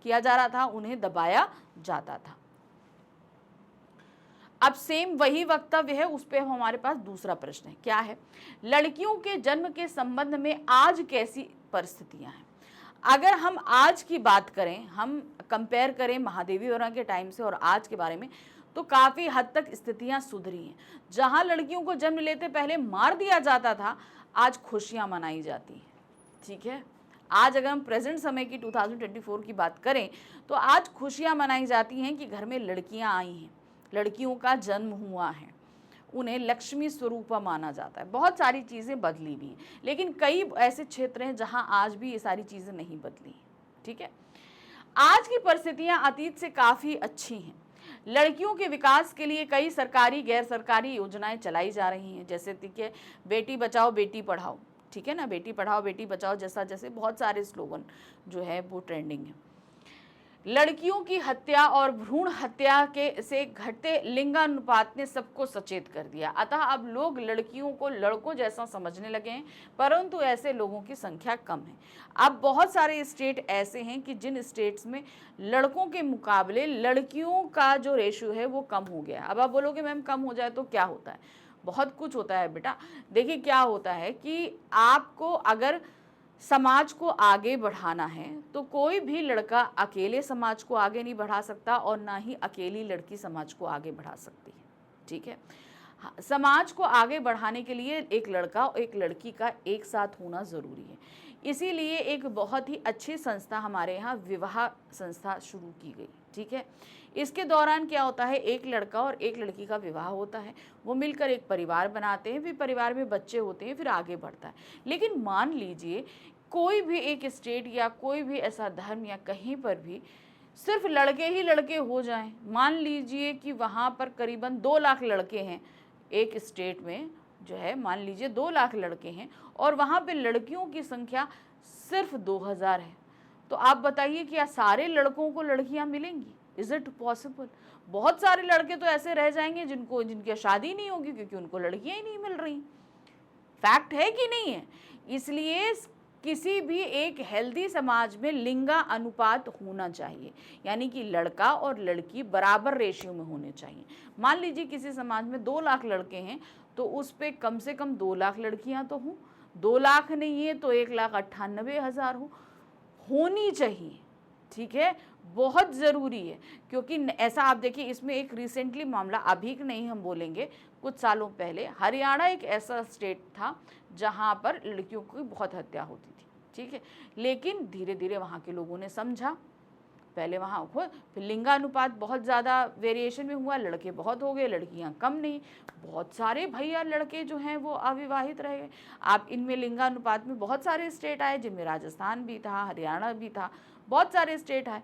किया जा रहा था, उन्हें दबाया जाता था। अब सेम वही वक्तव्य है, उस पर हमारे पास दूसरा प्रश्न है, क्या है, लड़कियों के जन्म के संबंध में आज कैसी परिस्थितियां हैं। अगर हम आज की बात करें, हम कंपेयर करें महादेवी वर्मा के टाइम से और आज के बारे में, तो काफ़ी हद तक स्थितियां सुधरी हैं। जहां लड़कियों को जन्म लेते पहले मार दिया जाता था, आज खुशियां मनाई जाती हैं। ठीक है, आज अगर हम प्रेजेंट समय की 2024 की बात करें तो आज खुशियां मनाई जाती हैं कि घर में लड़कियां आई हैं, लड़कियों का जन्म हुआ है, उन्हें लक्ष्मी स्वरूपा माना जाता है। बहुत सारी चीज़ें बदली भी हैं, लेकिन कई ऐसे क्षेत्र हैं जहां आज भी ये सारी चीज़ें नहीं बदली। ठीक है, आज की परिस्थितियां अतीत से काफ़ी अच्छी हैं। लड़कियों के विकास के लिए कई सरकारी गैर सरकारी योजनाएं चलाई जा रही हैं, जैसे कि बेटी बचाओ बेटी पढ़ाओ। ठीक है ना, बेटी पढ़ाओ बेटी बचाओ जैसे बहुत सारे स्लोगन जो है वो ट्रेंडिंग है। लड़कियों की हत्या और भ्रूण हत्या के से घटते लिंगानुपात ने सबको सचेत कर दिया। अतः अब लोग लड़कियों को लड़कों जैसा समझने लगे हैं, परंतु ऐसे लोगों की संख्या कम है। अब बहुत सारे स्टेट ऐसे हैं कि जिन स्टेट्स में लड़कों के मुकाबले लड़कियों का जो रेशियो है वो कम हो गया। अब आप बोलोगे मैम कम हो जाए तो क्या होता है, बहुत कुछ होता है बेटा। देखिए क्या होता है कि आपको अगर समाज को आगे बढ़ाना है तो कोई भी लड़का अकेले समाज को आगे नहीं बढ़ा सकता और ना ही अकेली लड़की समाज को आगे बढ़ा सकती है। ठीक है, हाँ, समाज को आगे बढ़ाने के लिए एक लड़का और एक लड़की का एक साथ होना ज़रूरी है। इसीलिए एक बहुत ही अच्छी संस्था हमारे यहाँ विवाह संस्था शुरू की गई। ठीक है, इसके दौरान क्या होता है, एक लड़का और एक लड़की का विवाह होता है, वो मिलकर एक परिवार बनाते हैं, फिर परिवार में बच्चे होते हैं, फिर आगे बढ़ता है। लेकिन मान लीजिए कोई भी एक स्टेट या कोई भी ऐसा धर्म या कहीं पर भी सिर्फ लड़के ही लड़के हो जाएं, मान लीजिए कि वहाँ पर करीबन 2 लाख लड़के हैं, एक स्टेट में जो है मान लीजिए 2 लाख लड़के हैं और वहाँ पे लड़कियों की संख्या सिर्फ 2000 है, तो आप बताइए क्या सारे लड़कों को लड़कियाँ मिलेंगी? Is it possible? बहुत सारे लड़के तो ऐसे रह जाएंगे जिनकी शादी नहीं होगी क्योंकि उनको लड़कियाँ ही नहीं मिल रही। फैक्ट है कि नहीं है? इसलिए किसी भी एक हेल्दी समाज में लिंगा अनुपात होना चाहिए, यानी कि लड़का और लड़की बराबर रेशियो में होने चाहिए। मान लीजिए किसी समाज में 2 लाख लड़के हैं तो उस पे कम से कम 2 लाख लड़कियां तो हों, 2 लाख नहीं है तो 1,98,000 होनी चाहिए। ठीक है, बहुत ज़रूरी है, क्योंकि ऐसा आप देखिए इसमें एक रिसेंटली मामला, अभी नहीं हम बोलेंगे, कुछ सालों पहले हरियाणा एक ऐसा स्टेट था जहां पर लड़कियों की बहुत हत्या होती थी। ठीक है, लेकिन धीरे धीरे वहां के लोगों ने समझा, पहले वहाँ फिर लिंगानुपात बहुत ज़्यादा वेरिएशन में हुआ, लड़के बहुत हो गए, लड़कियाँ कम नहीं, बहुत सारे भैया लड़के जो हैं वो अविवाहित रह गए। आप इनमें लिंगानुपात में बहुत सारे स्टेट आए, जिनमें राजस्थान भी था, हरियाणा भी था, बहुत सारे स्टेट आए।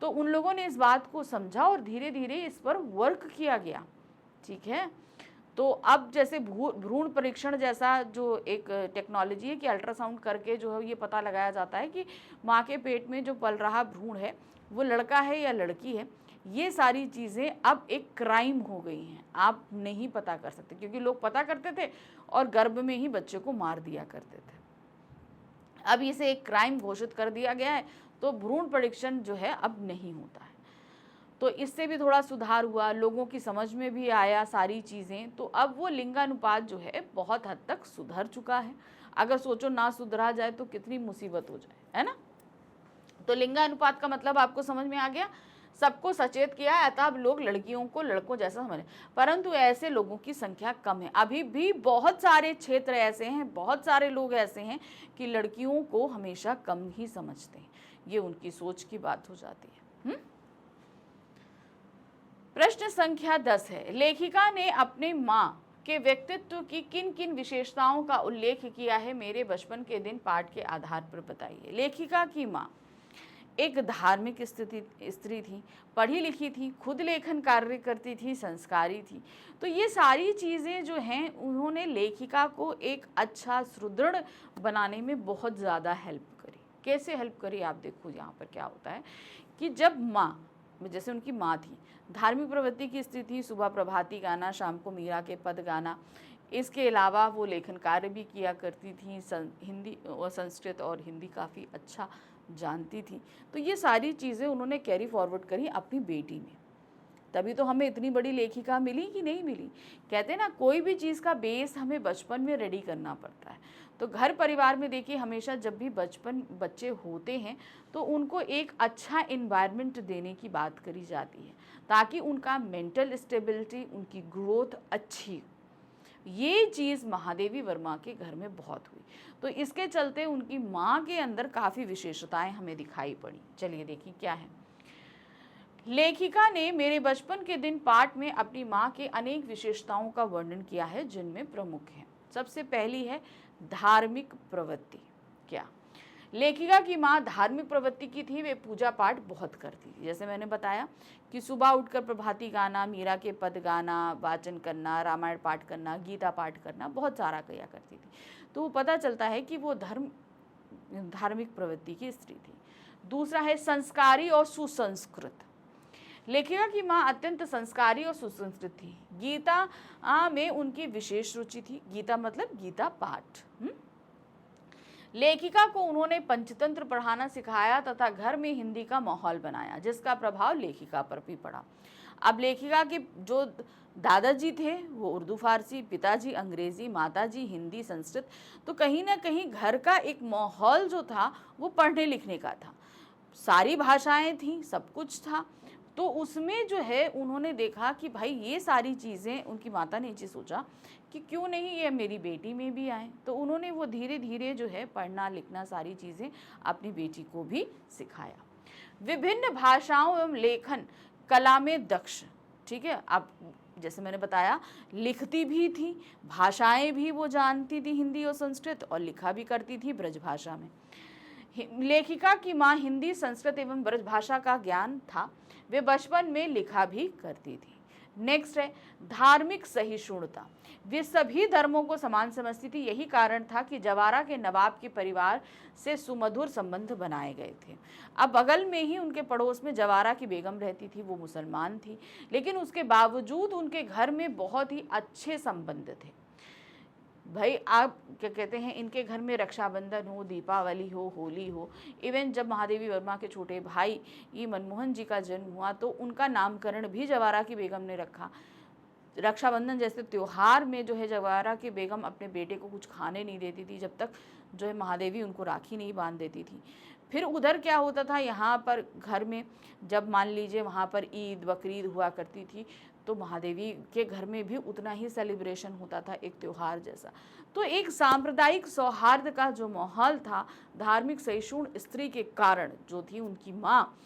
तो उन लोगों ने इस बात को समझा और धीरे धीरे इस पर वर्क किया गया, ठीक है। तो अब जैसे भ्रूण परीक्षण जैसा जो एक टेक्नोलॉजी है कि अल्ट्रासाउंड करके जो है ये पता लगाया जाता है कि माँ के पेट में जो पल रहा भ्रूण है वो लड़का है या लड़की है। ये सारी चीज़ें अब एक क्राइम हो गई हैं, आप नहीं पता कर सकते, क्योंकि लोग पता करते थे और गर्भ में ही बच्चे को मार दिया करते थे। अब इसे एक क्राइम घोषित कर दिया गया है, तो भ्रूण परीक्षण जो है अब नहीं होता है। तो इससे भी थोड़ा सुधार हुआ, लोगों की समझ में भी आया सारी चीज़ें। तो अब वो लिंगानुपात जो है बहुत हद तक सुधर चुका है। अगर सोचो ना सुधरा जाए तो कितनी मुसीबत हो जाए, है ना। तो लिंगानुपात का मतलब आपको समझ में आ गया, सबको सचेत किया है, अतः अब लोग लड़कियों को लड़कों जैसा समझ, परंतु ऐसे लोगों की संख्या कम है। अभी भी बहुत सारे क्षेत्र ऐसे हैं, बहुत सारे लोग ऐसे हैं कि लड़कियों को हमेशा कम ही समझते हैं। ये उनकी सोच की बात हो जाती है। प्रश्न संख्या 10 है, लेखिका ने अपने माँ के व्यक्तित्व की किन किन विशेषताओं का उल्लेख किया है, मेरे बचपन के दिन पाठ के आधार पर बताइए। लेखिका की माँ एक धार्मिक स्त्री थी, पढ़ी लिखी थी, खुद लेखन कार्य करती थी, संस्कारी थी। तो ये सारी चीज़ें जो हैं उन्होंने लेखिका को एक अच्छा सुदृढ़ बनाने में बहुत ज़्यादा हेल्प करी। कैसे हेल्प करी आप देखो, यहाँ पर क्या होता है कि जब माँ, जैसे उनकी माँ थी, धार्मिक प्रवृत्ति की स्त्री थी, सुबह प्रभाती गाना, शाम को मीरा के पद गाना, इसके अलावा वो लेखन कार्य भी किया करती थी, हिंदी और संस्कृत और हिंदी काफ़ी अच्छा जानती थी। तो ये सारी चीज़ें उन्होंने कैरी फॉरवर्ड करी अपनी बेटी में, तभी तो हमें इतनी बड़ी लेखिका मिली कि नहीं मिली। कहते हैं ना, कोई भी चीज़ का बेस हमें बचपन में रेडी करना पड़ता है। तो घर परिवार में देखिए, हमेशा जब भी बच्चे होते हैं तो उनको एक अच्छा इन्वायरमेंट देने की बात करी जाती है, ताकि उनका मेंटल स्टेबिलिटी, उनकी ग्रोथ अच्छी। ये चीज़ महादेवी वर्मा के घर में बहुत हुई, तो इसके चलते उनकी माँ के अंदर काफ़ी विशेषताएं हमें दिखाई पड़ी। चलिए देखिए क्या है। लेखिका ने मेरे बचपन के दिन पाठ में अपनी माँ के अनेक विशेषताओं का वर्णन किया है, जिनमें प्रमुख है, सबसे पहली है धार्मिक प्रवृत्ति। क्या लेखिका की माँ धार्मिक प्रवृत्ति की थी, वे पूजा पाठ बहुत करती थी। जैसे मैंने बताया कि सुबह उठकर प्रभाती गाना, मीरा के पद गाना, वाचन करना, रामायण पाठ करना, गीता पाठ करना, बहुत सारा किया करती थी। तो पता चलता है कि वो धार्मिक प्रवृत्ति की स्त्री थी। दूसरा है संस्कारी और सुसंस्कृत। लेखिका की माँ अत्यंत संस्कारी और सुसंस्कृत थी। गीता में उनकी विशेष रुचि थी। गीता मतलब गीता पाठ। लेखिका को उन्होंने पंचतंत्र पढ़ाना सिखाया तथा घर में हिंदी का माहौल बनाया, जिसका प्रभाव लेखिका पर भी पड़ा। अब लेखिका के जो दादाजी थे वो उर्दू फारसी, पिताजी अंग्रेजी, माताजी हिंदी संस्कृत। तो कहीं ना कहीं घर का एक माहौल जो था वो पढ़ने लिखने का था, सारी भाषाएं थी, सब कुछ था। तो उसमें जो है उन्होंने देखा कि भाई ये सारी चीज़ें, उनकी माता ने ये सोचा कि क्यों नहीं ये मेरी बेटी में भी आए। तो उन्होंने वो धीरे धीरे जो है पढ़ना लिखना सारी चीज़ें अपनी बेटी को भी सिखाया। विभिन्न भाषाओं एवं लेखन कला में दक्ष, ठीक है। अब जैसे मैंने बताया, लिखती भी थी, भाषाएं भी वो जानती थी, हिंदी और संस्कृत, और लिखा भी करती थी ब्रज भाषा में। लेखिका की माँ हिंदी, संस्कृत एवं ब्रज भाषा का ज्ञान था, वे बचपन में लिखा भी करती थी। नेक्स्ट है धार्मिक सहिष्णुता। वे सभी धर्मों को समान समझती थी। यही कारण था कि जवारा के नवाब के परिवार से सुमधुर संबंध बनाए गए थे। अब बगल में ही उनके पड़ोस में जवारा की बेगम रहती थी, वो मुसलमान थी, लेकिन उसके बावजूद उनके घर में बहुत ही अच्छे संबंध थे। भाई आप क्या कहते हैं, इनके घर में रक्षाबंधन हो, दीपावली हो, होली हो, इवन जब महादेवी वर्मा के छोटे भाई ई मनमोहन जी का जन्म हुआ तो उनका नामकरण भी जवारा की बेगम ने रखा। रक्षाबंधन जैसे त्यौहार में जो है जवारा की बेगम अपने बेटे को कुछ खाने नहीं देती थी जब तक जो है महादेवी उनको राखी नहीं बांध देती थी। फिर उधर क्या होता था, यहाँ पर घर में जब मान लीजिए वहाँ पर ईद बकरीद हुआ करती थी तो महादेवी के घर में भी उतना ही सेलिब्रेशन होता था, एक त्यौहार जैसा। तो एक सांप्रदायिक सौहार्द का जो माहौल था, धार्मिक सहिष्णु स्त्री के कारण जो थी उनकी माँ,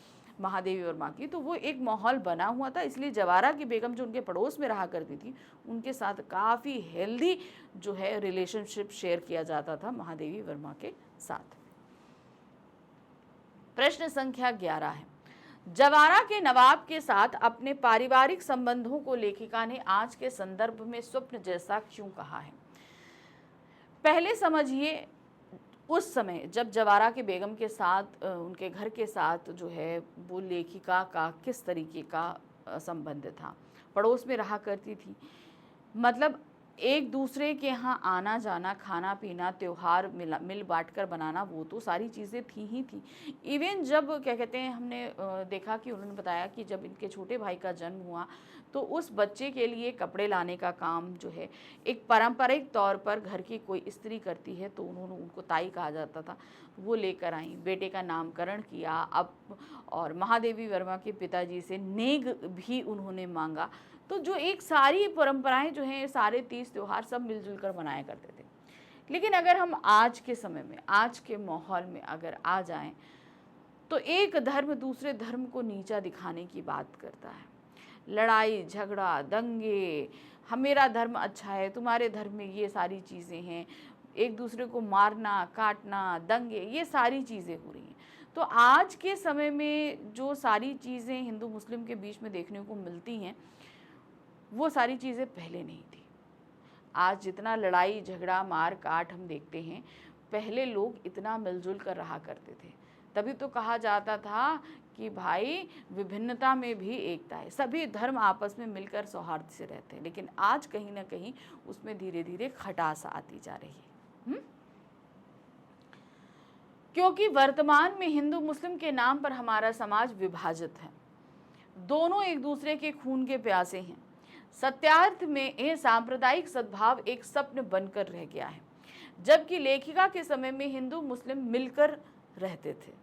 महादेवी वर्मा की, तो वो एक माहौल बना हुआ था, इसलिए जवारा की बेगम जो उनके पड़ोस में रहा करती थी उनके साथ काफ़ी हेल्दी जो है रिलेशनशिप शेयर किया जाता था महादेवी वर्मा के साथ। प्रश्न संख्या 11 है, जवारा के नवाब के साथ अपने पारिवारिक संबंधों को लेखिका ने आज के संदर्भ में स्वप्न जैसा क्यों कहा है? पहले समझिए, उस समय जब जवारा के बेगम के साथ उनके घर के साथ जो है वो लेखिका का किस तरीके का संबंध था। पड़ोस में रहा करती थी, मतलब एक दूसरे के यहाँ आना जाना, खाना पीना, त्योहार मिल बांट कर बनाना, वो तो सारी चीज़ें थी ही थी। इवन जब क्या कहते हैं, हमने देखा कि उन्होंने बताया कि जब इनके छोटे भाई का जन्म हुआ तो उस बच्चे के लिए कपड़े लाने का काम जो है एक पारंपरिक तौर पर घर की कोई स्त्री करती है, तो उन्होंने, उनको ताई कहा जाता था, वो लेकर आई, बेटे का नामकरण किया। अब और महादेवी वर्मा के पिताजी से नेग भी उन्होंने मांगा। तो जो एक सारी परंपराएं जो हैं, सारे तीज त्योहार सब मिलजुल कर मनाया करते थे। लेकिन अगर हम आज के समय में, आज के माहौल में अगर आ जाएं, तो एक धर्म दूसरे धर्म को नीचा दिखाने की बात करता है। लड़ाई झगड़ा, दंगे, मेरा धर्म अच्छा है, तुम्हारे धर्म में ये सारी चीज़ें हैं, एक दूसरे को मारना काटना, दंगे, ये सारी चीज़ें हो रही हैं। तो आज के समय में जो सारी चीज़ें हिंदू मुस्लिम के बीच में देखने को मिलती हैं, वो सारी चीज़ें पहले नहीं थी। आज जितना लड़ाई झगड़ा मार काट हम देखते हैं, पहले लोग इतना मिलजुल कर रहा करते थे। तभी तो कहा जाता था कि भाई विभिन्नता में भी एकता है, सभी धर्म आपस में मिलकर सौहार्द से रहते हैं। लेकिन आज कहीं ना कहीं उसमें धीरे धीरे खटास आती जा रही है। क्योंकि वर्तमान में हिंदू मुस्लिम के नाम पर हमारा समाज विभाजित है, दोनों एक दूसरे के खून के प्यासे हैं। सत्यार्थ में यह सांप्रदायिक सद्भाव एक स्वप्न बनकर रह गया है, जबकि लेखिका के समय में हिंदू मुस्लिम मिलकर रहते थे,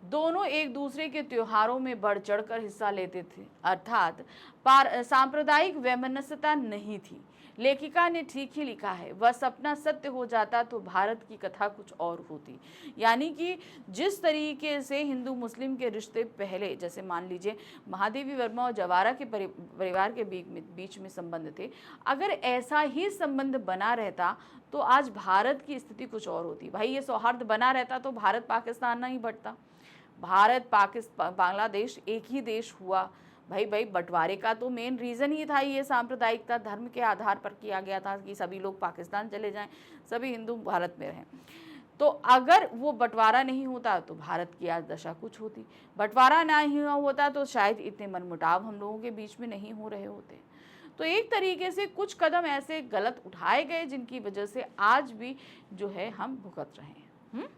दोनों एक दूसरे के त्योहारों में बढ़ चढ़कर हिस्सा लेते थे, अर्थात सांप्रदायिक वैमनस्यता नहीं थी। लेखिका ने ठीक ही लिखा है, वह सपना सत्य हो जाता तो भारत की कथा कुछ और होती। यानी कि जिस तरीके से हिंदू मुस्लिम के रिश्ते पहले, जैसे मान लीजिए महादेवी वर्मा और जवारा के परिवार के बीच में संबंध थे, अगर ऐसा ही संबंध बना रहता तो आज भारत की स्थिति कुछ और होती। भाई ये सौहार्द बना रहता तो भारत पाकिस्तान नहीं बढ़ता, भारत पाकिस्तान बांग्लादेश एक ही देश हुआ। भाई बंटवारे का तो मेन रीज़न ही था ये सांप्रदायिकता, धर्म के आधार पर किया गया था कि सभी लोग पाकिस्तान चले जाएं, सभी हिंदू भारत में रहें। तो अगर वो बंटवारा नहीं होता तो भारत की आज दशा कुछ होती, बंटवारा नहीं होता तो शायद इतने मनमुटाव हम लोगों के बीच में नहीं हो रहे होते। तो एक तरीके से कुछ कदम ऐसे गलत उठाए गए जिनकी वजह से आज भी जो है हम भुगत रहे हैं।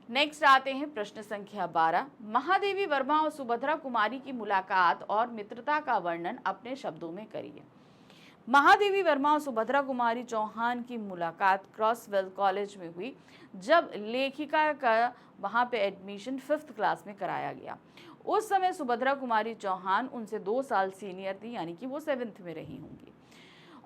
नेक्स्ट आते हैं प्रश्न संख्या 12, महादेवी वर्मा और सुभद्रा कुमारी की मुलाकात और मित्रता का वर्णन अपने शब्दों में करिए। महादेवी वर्मा और सुभद्रा कुमारी चौहान की मुलाकात क्रॉसवेल कॉलेज में हुई, जब लेखिका का वहां पे एडमिशन 5th क्लास में कराया गया। उस समय सुभद्रा कुमारी चौहान उनसे 2 साल सीनियर थी, यानी कि वो 7th में रही होंगी,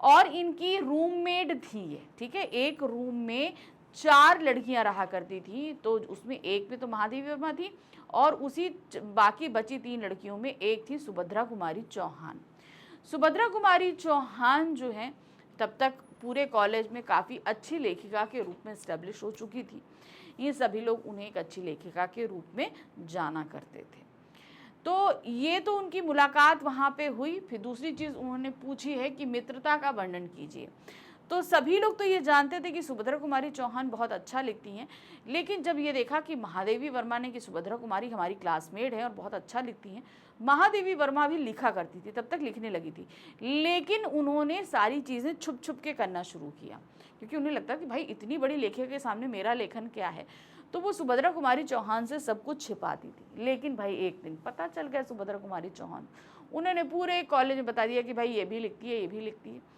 और इनकी रूममेट थी ये, ठीक है। एक रूम में 4 लड़कियां रहा करती थी, तो उसमें एक में तो महादेवी वर्मा थी और उसी बाकी बची 3 लड़कियों में एक थी सुभद्रा कुमारी चौहान। सुभद्रा कुमारी चौहान जो है तब तक पूरे कॉलेज में काफ़ी अच्छी लेखिका के रूप में एस्टेब्लिश हो चुकी थी। ये सभी लोग उन्हें एक अच्छी लेखिका के रूप में जाना करते थे। तो ये तो उनकी मुलाकात वहाँ पे हुई। फिर दूसरी चीज़ उन्होंने पूछी है कि मित्रता का वर्णन कीजिए। तो सभी लोग तो ये जानते थे कि सुभद्रा कुमारी चौहान बहुत अच्छा लिखती हैं, लेकिन जब ये देखा कि महादेवी वर्मा ने कि सुभद्रा कुमारी हमारी क्लासमेट है और बहुत अच्छा लिखती हैं, महादेवी वर्मा भी लिखा करती थी, तब तक लिखने लगी थी, लेकिन उन्होंने सारी चीज़ें छुप छुप के करना शुरू किया, क्योंकि उन्हें लगता कि भाई इतनी बड़ी लेखिका के सामने मेरा लेखन क्या है। तो वो सुभद्रा कुमारी चौहान से सब कुछ छिपाती थी। लेकिन भाई एक दिन पता चल गया सुभद्रा कुमारी चौहान, उन्होंने पूरे कॉलेज में बता दिया कि भाई ये भी लिखती है, ये भी लिखती है।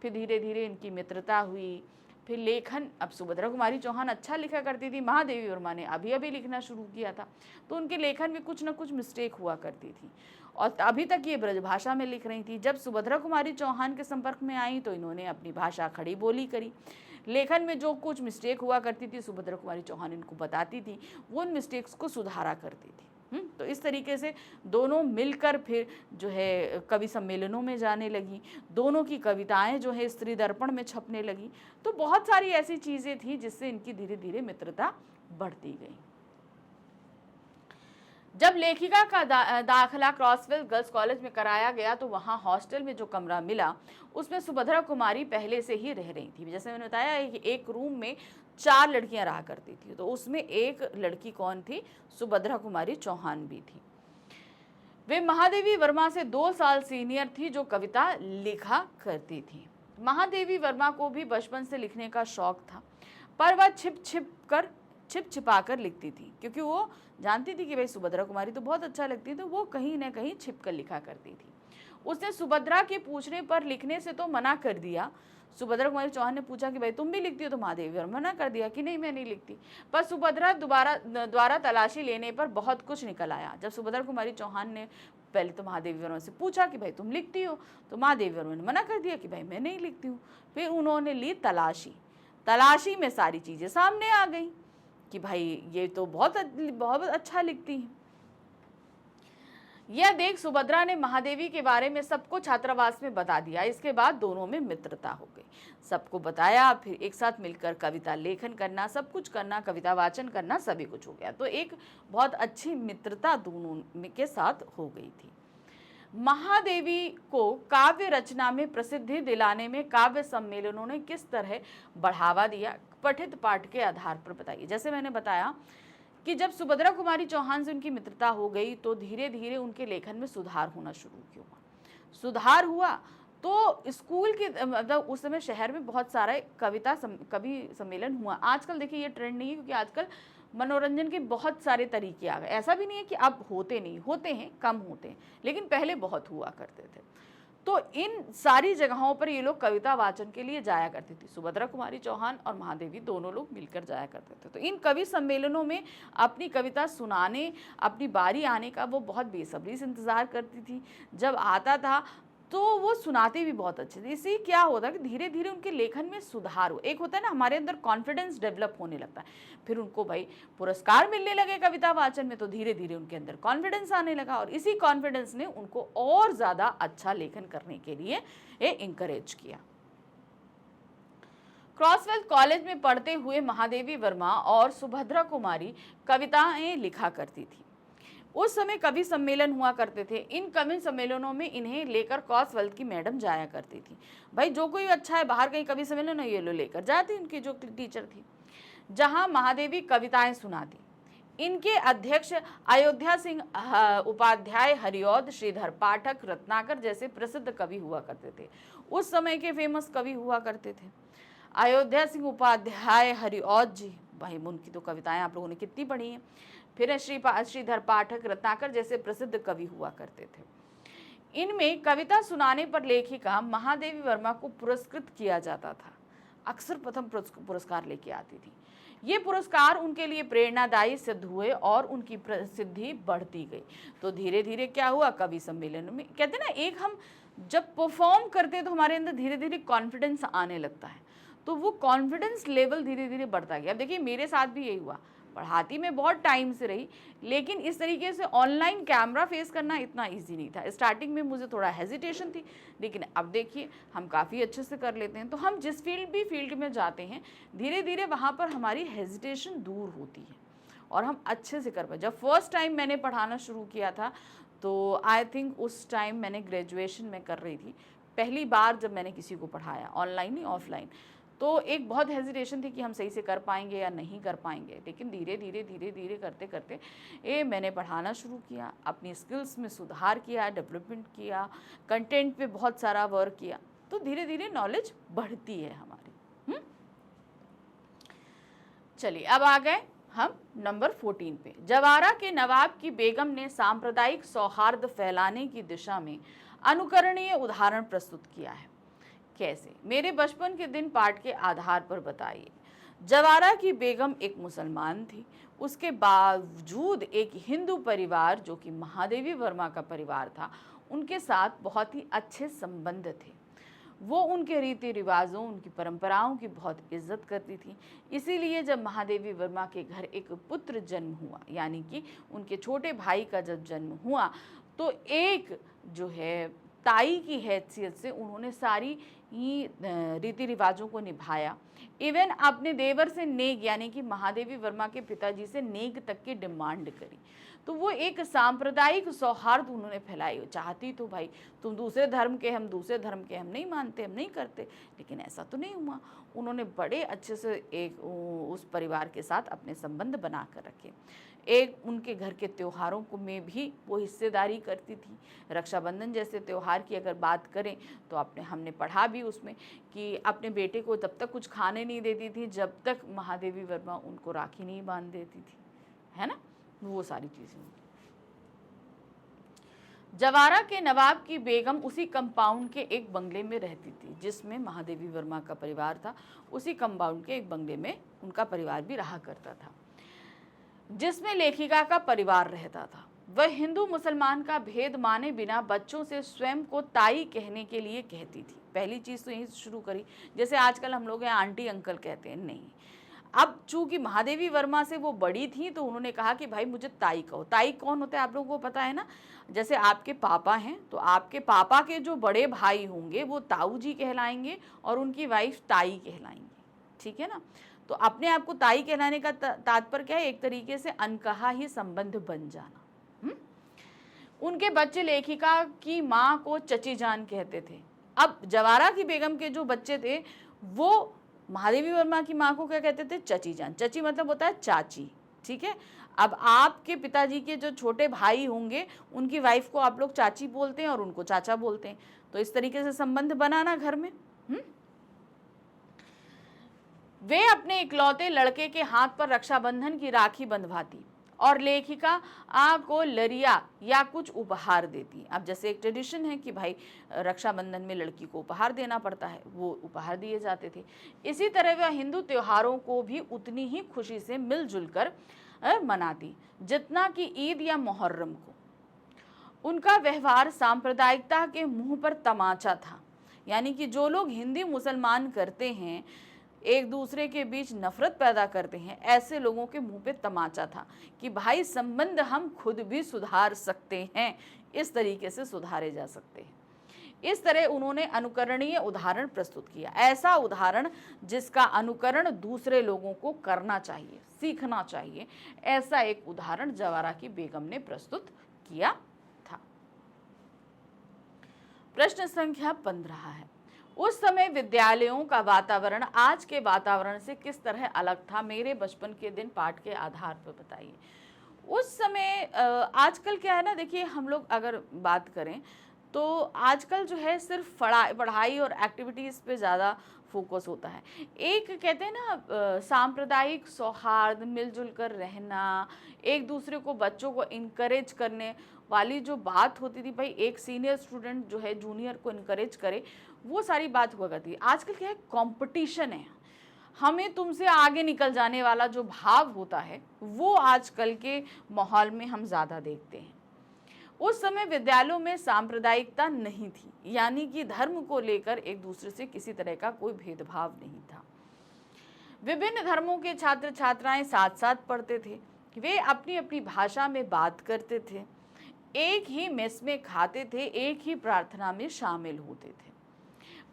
फिर धीरे धीरे इनकी मित्रता हुई। फिर लेखन, अब सुभद्रा कुमारी चौहान अच्छा लिखा करती थी, महादेवी वर्मा ने अभी अभी लिखना शुरू किया था, तो उनके लेखन में कुछ ना कुछ मिस्टेक हुआ करती थी और अभी तक ये ब्रजभाषा में लिख रही थी। जब सुभद्रा कुमारी चौहान के संपर्क में आई तो इन्होंने अपनी भाषा खड़ी बोली करी। लेखन में जो कुछ मिस्टेक हुआ करती थी सुभद्रा कुमारी चौहान इनको बताती थी, वो उन मिस्टेक्स को सुधारा करती थी। तो इस तरीके से दोनों मिलकर फिर जो है कवि सम्मेलनों में जाने लगी, दोनों की कविताएं जो है स्त्री दर्पण में छपने लगी। तो बहुत सारी ऐसी चीज़ें थी जिससे इनकी धीरे धीरे मित्रता बढ़ती गई। जब लेखिका का दाखिला क्रॉसवेल गर्ल्स कॉलेज में कराया गया तो वहाँ हॉस्टल में जो कमरा मिला उसमें सुभद्रा कुमारी पहले से ही रह रही थी। जैसे मैंने बताया कि एक रूम में 4 लड़कियां रहा करती थी, तो उसमें एक लड़की कौन थी? सुभद्रा कुमारी चौहान भी थी। वे महादेवी वर्मा से 2 साल सीनियर थी जो कविता लिखा करती थी। महादेवी वर्मा को भी बचपन से लिखने का शौक था, पर वह छिप छिपा कर लिखती थी, क्योंकि वो जानती थी कि भाई सुभद्रा कुमारी तो बहुत अच्छा लिखती है, तो वो कहीं ना कहीं छिप कर लिखा करती थी। उसने सुभद्रा के पूछने पर लिखने से तो मना कर दिया। सुभद्रा कुमारी चौहान ने पूछा कि भाई तुम भी लिखती हो, तो महादेवी वर्मा मना कर दिया कि नहीं मैं नहीं लिखती। पर सुभद्रा द्वारा तलाशी लेने पर बहुत कुछ निकल आया। जब सुभद्रा कुमारी चौहान ने पहले तो महादेवी वर्मा से पूछा कि भाई तुम लिखती हो, तो महादेवी वर्मा ने मना कर दिया कि भाई मैं नहीं लिखती हूँ। फिर उन्होंने ली तलाशी में सारी चीज़ें सामने आ गई कि भाई ये तो बहुत अच्छा लिखती है। यह देख सुभद्रा ने महादेवी के बारे में सबको छात्रावास में बता दिया। इसके बाद दोनों में मित्रता हो गई। सबको बताया, फिर एक साथ मिलकर कविता लेखन करना, सब कुछ करना, कविता वाचन करना, सभी कुछ हो गया। तो एक बहुत अच्छी मित्रता दोनों के साथ हो गई थी। महादेवी को काव्य रचना में प्रसिद्धि दिलाने में काव्य सम्मेलनों ने किस तरह बढ़ावा दिया, पठित पाठ के आधार पर बताइए। जैसे मैंने बताया कि जब सुभद्रा कुमारी चौहान से उनकी मित्रता हो गई तो धीरे धीरे उनके लेखन में सुधार होना शुरू हुआ। सुधार हुआ तो स्कूल के मतलब उस समय शहर में बहुत सारे कवि सम्मेलन हुआ। आजकल देखिए ये ट्रेंड नहीं है, क्योंकि आजकल मनोरंजन के बहुत सारे तरीके आ गए। ऐसा भी नहीं है कि अब होते नहीं, होते हैं, कम होते हैं, लेकिन पहले बहुत हुआ करते थे। तो इन सारी जगहों पर ये लोग कविता वाचन के लिए जाया करती थी। सुभद्रा कुमारी चौहान और महादेवी दोनों लोग मिलकर जाया करते थे। तो इन कवि सम्मेलनों में अपनी कविता सुनाने, अपनी बारी आने का वो बहुत बेसब्री से इंतजार करती थी। जब आता था तो वो सुनाते भी बहुत अच्छे थे। इससे क्या होता है कि धीरे धीरे उनके लेखन में सुधार हो। एक होता है ना हमारे अंदर कॉन्फिडेंस डेवलप होने लगता है। फिर उनको भाई पुरस्कार मिलने लगे कविता वाचन में, तो धीरे धीरे उनके अंदर कॉन्फिडेंस आने लगा, और इसी कॉन्फिडेंस ने उनको और ज़्यादा अच्छा लेखन करने के लिए इंकरेज किया। क्रॉसवेल कॉलेज में पढ़ते हुए महादेवी वर्मा और सुभद्रा कुमारी कविताएं लिखा करती थी। उस समय कवि सम्मेलन हुआ करते थे। इन कवि सम्मेलनों में इन्हें लेकर क्रॉसवेल की मैडम जाया करती थी। भाई जो कोई अच्छा है, बाहर कहीं कवि सम्मेलन है, ये लो लेकर जाती उनकी जो टीचर थी, जहां महादेवी कविताएं सुनाती। इनके अध्यक्ष अयोध्या सिंह उपाध्याय, हरिऔध, श्रीधर पाठक, रत्नाकर जैसे प्रसिद्ध कवि हुआ करते थे। उस समय के फेमस कवि हुआ करते थे अयोध्या सिंह उपाध्याय, हरिऔध जी। भाई उनकी तो कविताएं आप लोगों ने कितनी पढ़ी हैं। फिर श्रीधर पाठक, रत्नाकर जैसे प्रसिद्ध कवि हुआ करते थे। इनमें कविता सुनाने पर लेखिका महादेवी वर्मा को पुरस्कृत किया जाता था। अक्सर प्रथम पुरस्कार लेके आती थी। ये पुरस्कार उनके लिए प्रेरणादायी सिद्ध हुए और उनकी प्रसिद्धि बढ़ती गई। तो धीरे धीरे क्या हुआ, कवि सम्मेलन में कहते ना, एक हम जब परफॉर्म करते हैं तो हमारे अंदर धीरे धीरे कॉन्फिडेंस आने लगता है। तो वो कॉन्फिडेंस लेवल धीरे धीरे बढ़ता गया। अब देखिए मेरे साथ भी यही हुआ। पढ़ाती मैं बहुत टाइम से रही, लेकिन इस तरीके से ऑनलाइन कैमरा फेस करना इतना इजी नहीं था। स्टार्टिंग में मुझे थोड़ा हेजिटेशन थी, लेकिन अब देखिए हम काफ़ी अच्छे से कर लेते हैं। तो हम जिस फील्ड में जाते हैं, धीरे धीरे वहाँ पर हमारी हेजिटेशन दूर होती है और हम अच्छे से कर पाए। जब फर्स्ट टाइम मैंने पढ़ाना शुरू किया था, तो आई थिंक उस टाइम मैंने ग्रेजुएशन में कर रही थी। पहली बार जब मैंने किसी को पढ़ाया, ऑनलाइन नहीं ऑफलाइन, तो एक बहुत हेजिटेशन थी कि हम सही से कर पाएंगे या नहीं कर पाएंगे। लेकिन धीरे धीरे करते करते मैंने पढ़ाना शुरू किया, अपनी स्किल्स में सुधार किया, डेवलपमेंट किया, कंटेंट पे बहुत सारा वर्क किया। तो धीरे धीरे नॉलेज बढ़ती है हमारी। चलिए अब आ गए हम नंबर 14 पे। जवारा के नवाब की बेगम ने सांप्रदायिक सौहार्द फैलाने की दिशा में अनुकरणीय उदाहरण प्रस्तुत किया है। कैसे? मेरे बचपन के दिन पाठ के आधार पर बताइए। जवारा की बेगम एक मुसलमान थी, उसके बावजूद एक हिंदू परिवार जो कि महादेवी वर्मा का परिवार था, उनके साथ बहुत ही अच्छे संबंध थे। वो उनके रीति रिवाजों, उनकी परंपराओं की बहुत इज्जत करती थी। इसीलिए जब महादेवी वर्मा के घर एक पुत्र जन्म हुआ, यानी कि उनके छोटे भाई का जब जन्म हुआ, तो एक जो है ताई की हैसियत से उन्होंने सारी ही रीति रिवाजों को निभाया। इवन अपने देवर से नेक, यानी कि महादेवी वर्मा के पिताजी से नेक तक की डिमांड करी। तो वो एक सांप्रदायिक सौहार्द उन्होंने फैलाई। चाहती तो भाई तुम दूसरे धर्म के, हम दूसरे धर्म के, हम नहीं मानते, हम नहीं करते, लेकिन ऐसा तो नहीं हुआ। उन्होंने बड़े अच्छे से एक उस परिवार के साथ अपने संबंध बना कर रखे। एक उनके घर के त्योहारों को में भी वो हिस्सेदारी करती थी। रक्षाबंधन जैसे त्यौहार की अगर बात करें तो हमने पढ़ा भी उसमें कि अपने बेटे को तब तक कुछ खाने नहीं देती थी जब तक महादेवी वर्मा उनको राखी नहीं बांध देती थी, है ना। वो सारी चीजें। जवारा के नवाब की बेगम उसी कंपाउंड के एक बंगले में रहती थी जिसमें महादेवी वर्मा का परिवार था। उसी कंपाउंड के एक बंगले में उनका परिवार भी रहा करता था, जिसमें लेखिका का परिवार रहता था। वह हिंदू मुसलमान का भेद माने बिना बच्चों से स्वयं को ताई कहने के लिए कहती थी। पहली चीज तो यही शुरू करी, जैसे आजकल हम लोग आंटी अंकल कहते हैं, नहीं। अब चूंकि महादेवी वर्मा से वो बड़ी थी तो उन्होंने कहा कि भाई मुझे ताई कहो। ताई कौन होता है आप लोगों को पता है ना। जैसे आपके पापा हैं तो आपके पापा के जो बड़े भाई होंगे वो ताऊ जी कहलाएंगे और उनकी वाइफ ताई कहलाएंगी, ठीक है ना। तो अपने आप को ताई कहलाने का तात्पर्य क्या है, एक तरीके से अनकहा ही संबंध बन जाना। उनके बच्चे लेखिका की माँ को चची जान कहते थे। अब जवारा की बेगम के जो बच्चे थे वो महादेवी वर्मा की माँ को क्या कहते थे, चची जान। चची मतलब होता है चाची, ठीक है। अब आपके पिताजी के जो छोटे भाई होंगे उनकी वाइफ को आप लोग चाची बोलते हैं और उनको चाचा बोलते हैं। तो इस तरीके से संबंध बनाना घर में। वे अपने इकलौते लड़के के हाथ पर रक्षाबंधन की राखी बंधवाती और लेखिका को लरिया या कुछ उपहार देती। अब जैसे एक ट्रेडिशन है कि भाई रक्षाबंधन में लड़की को उपहार देना पड़ता है, वो उपहार दिए जाते थे। इसी तरह वह हिंदू त्योहारों को भी उतनी ही खुशी से मिलजुल कर मनाती जितना कि ईद या मुहर्रम को। उनका व्यवहार सांप्रदायिकता के मुंह पर तमाचा था, यानी कि जो लोग हिंदी मुसलमान करते हैं, एक दूसरे के बीच नफरत पैदा करते हैं, ऐसे लोगों के मुंह पे तमाचा था कि भाई संबंध हम खुद भी सुधार सकते हैं, इस तरीके से सुधारे जा सकते हैं। इस तरह उन्होंने अनुकरणीय उदाहरण प्रस्तुत किया, ऐसा उदाहरण जिसका अनुकरण दूसरे लोगों को करना चाहिए, सीखना चाहिए। ऐसा एक उदाहरण जवारा की बेगम ने प्रस्तुत किया था। प्रश्न संख्या 15 है, उस समय विद्यालयों का वातावरण आज के वातावरण से किस तरह अलग था, मेरे बचपन के दिन पाठ के आधार पर बताइए। उस समय आजकल क्या है ना, देखिए हम लोग अगर बात करें तो आजकल जो है सिर्फ पढ़ाई और एक्टिविटीज़ पे ज़्यादा फोकस होता है। एक कहते हैं ना सांप्रदायिक सौहार्द, मिलजुल कर रहना, एक दूसरे को, बच्चों को इनकरेज करने वाली जो बात होती थी, भाई एक सीनियर स्टूडेंट जो है जूनियर को इनकरेज करे, वो सारी बात हुआ करती है। आजकल क्या है, कंपटीशन है, हमें तुमसे आगे निकल जाने वाला जो भाव होता है वो आजकल के माहौल में हम ज़्यादा देखते हैं। उस समय विद्यालयों में सांप्रदायिकता नहीं थी, यानी कि धर्म को लेकर एक दूसरे से किसी तरह का कोई भेदभाव नहीं था। विभिन्न धर्मों के छात्र छात्राएं साथ साथ पढ़ते थे, वे अपनी अपनी भाषा में बात करते थे, एक ही मेस में खाते थे, एक ही प्रार्थना में शामिल होते थे।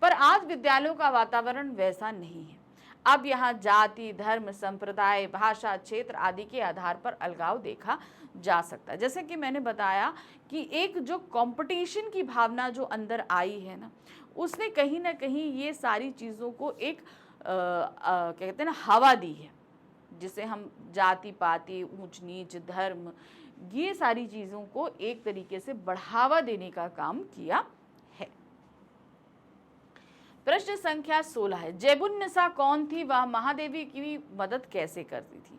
पर आज विद्यालयों का वातावरण वैसा नहीं है। अब यहाँ जाति, धर्म, संप्रदाय, भाषा, क्षेत्र आदि के आधार पर अलगाव देखा जा सकता है। जैसे कि मैंने बताया कि एक जो कंपटीशन की भावना जो अंदर आई है ना, उसने कहीं ना कहीं ये सारी चीज़ों को एक कहते हैं ना हवा दी है, जिसे हम जाति पाति, ऊंच नीच, धर्म, ये सारी चीज़ों को एक तरीके से बढ़ावा देने का काम किया है। प्रश्न संख्या 16 है, जैबुन्निसा कौन थी, वह महादेवी की मदद कैसे करती थी।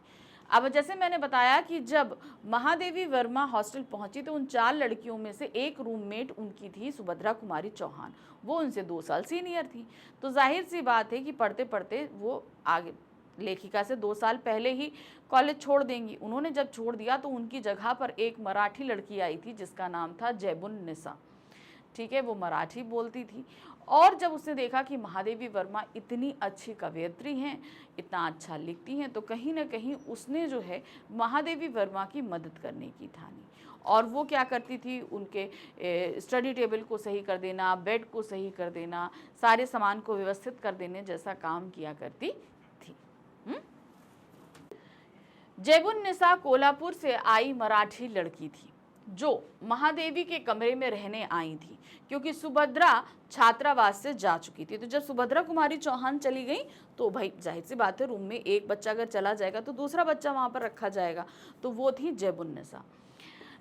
अब जैसे मैंने बताया कि जब महादेवी वर्मा हॉस्टल पहुंची तो उन 4 लड़कियों में से एक रूममेट उनकी थी सुभद्रा कुमारी चौहान। वो उनसे 2 साल सीनियर थी, तो जाहिर सी बात है कि पढ़ते पढ़ते वो आगे लेखिका से 2 साल पहले ही कॉलेज छोड़ देंगी। उन्होंने जब छोड़ दिया तो उनकी जगह पर एक मराठी लड़की आई थी जिसका नाम था जैबुन्निसा। ठीक है, वो मराठी बोलती थी। और जब उसने देखा कि महादेवी वर्मा इतनी अच्छी कवयित्री हैं, इतना अच्छा लिखती हैं, तो कहीं ना कहीं उसने जो है महादेवी वर्मा की मदद करने की ठानी। और वो क्या करती थी, उनके स्टडी टेबल को सही कर देना, बेड को सही कर देना, सारे सामान को व्यवस्थित कर देने जैसा काम किया करती थी। जेबुन्निसा कोल्हापुर से आई मराठी लड़की थी जो महादेवी के कमरे में रहने आई थी, क्योंकि सुभद्रा छात्रावास से जा चुकी थी। तो जब सुभद्रा कुमारी चौहान चली गई तो भाई जाहिर सी बात है, रूम में एक बच्चा अगर चला जाएगा तो दूसरा बच्चा वहां पर रखा जाएगा। तो वो थी जेबुन्निसा।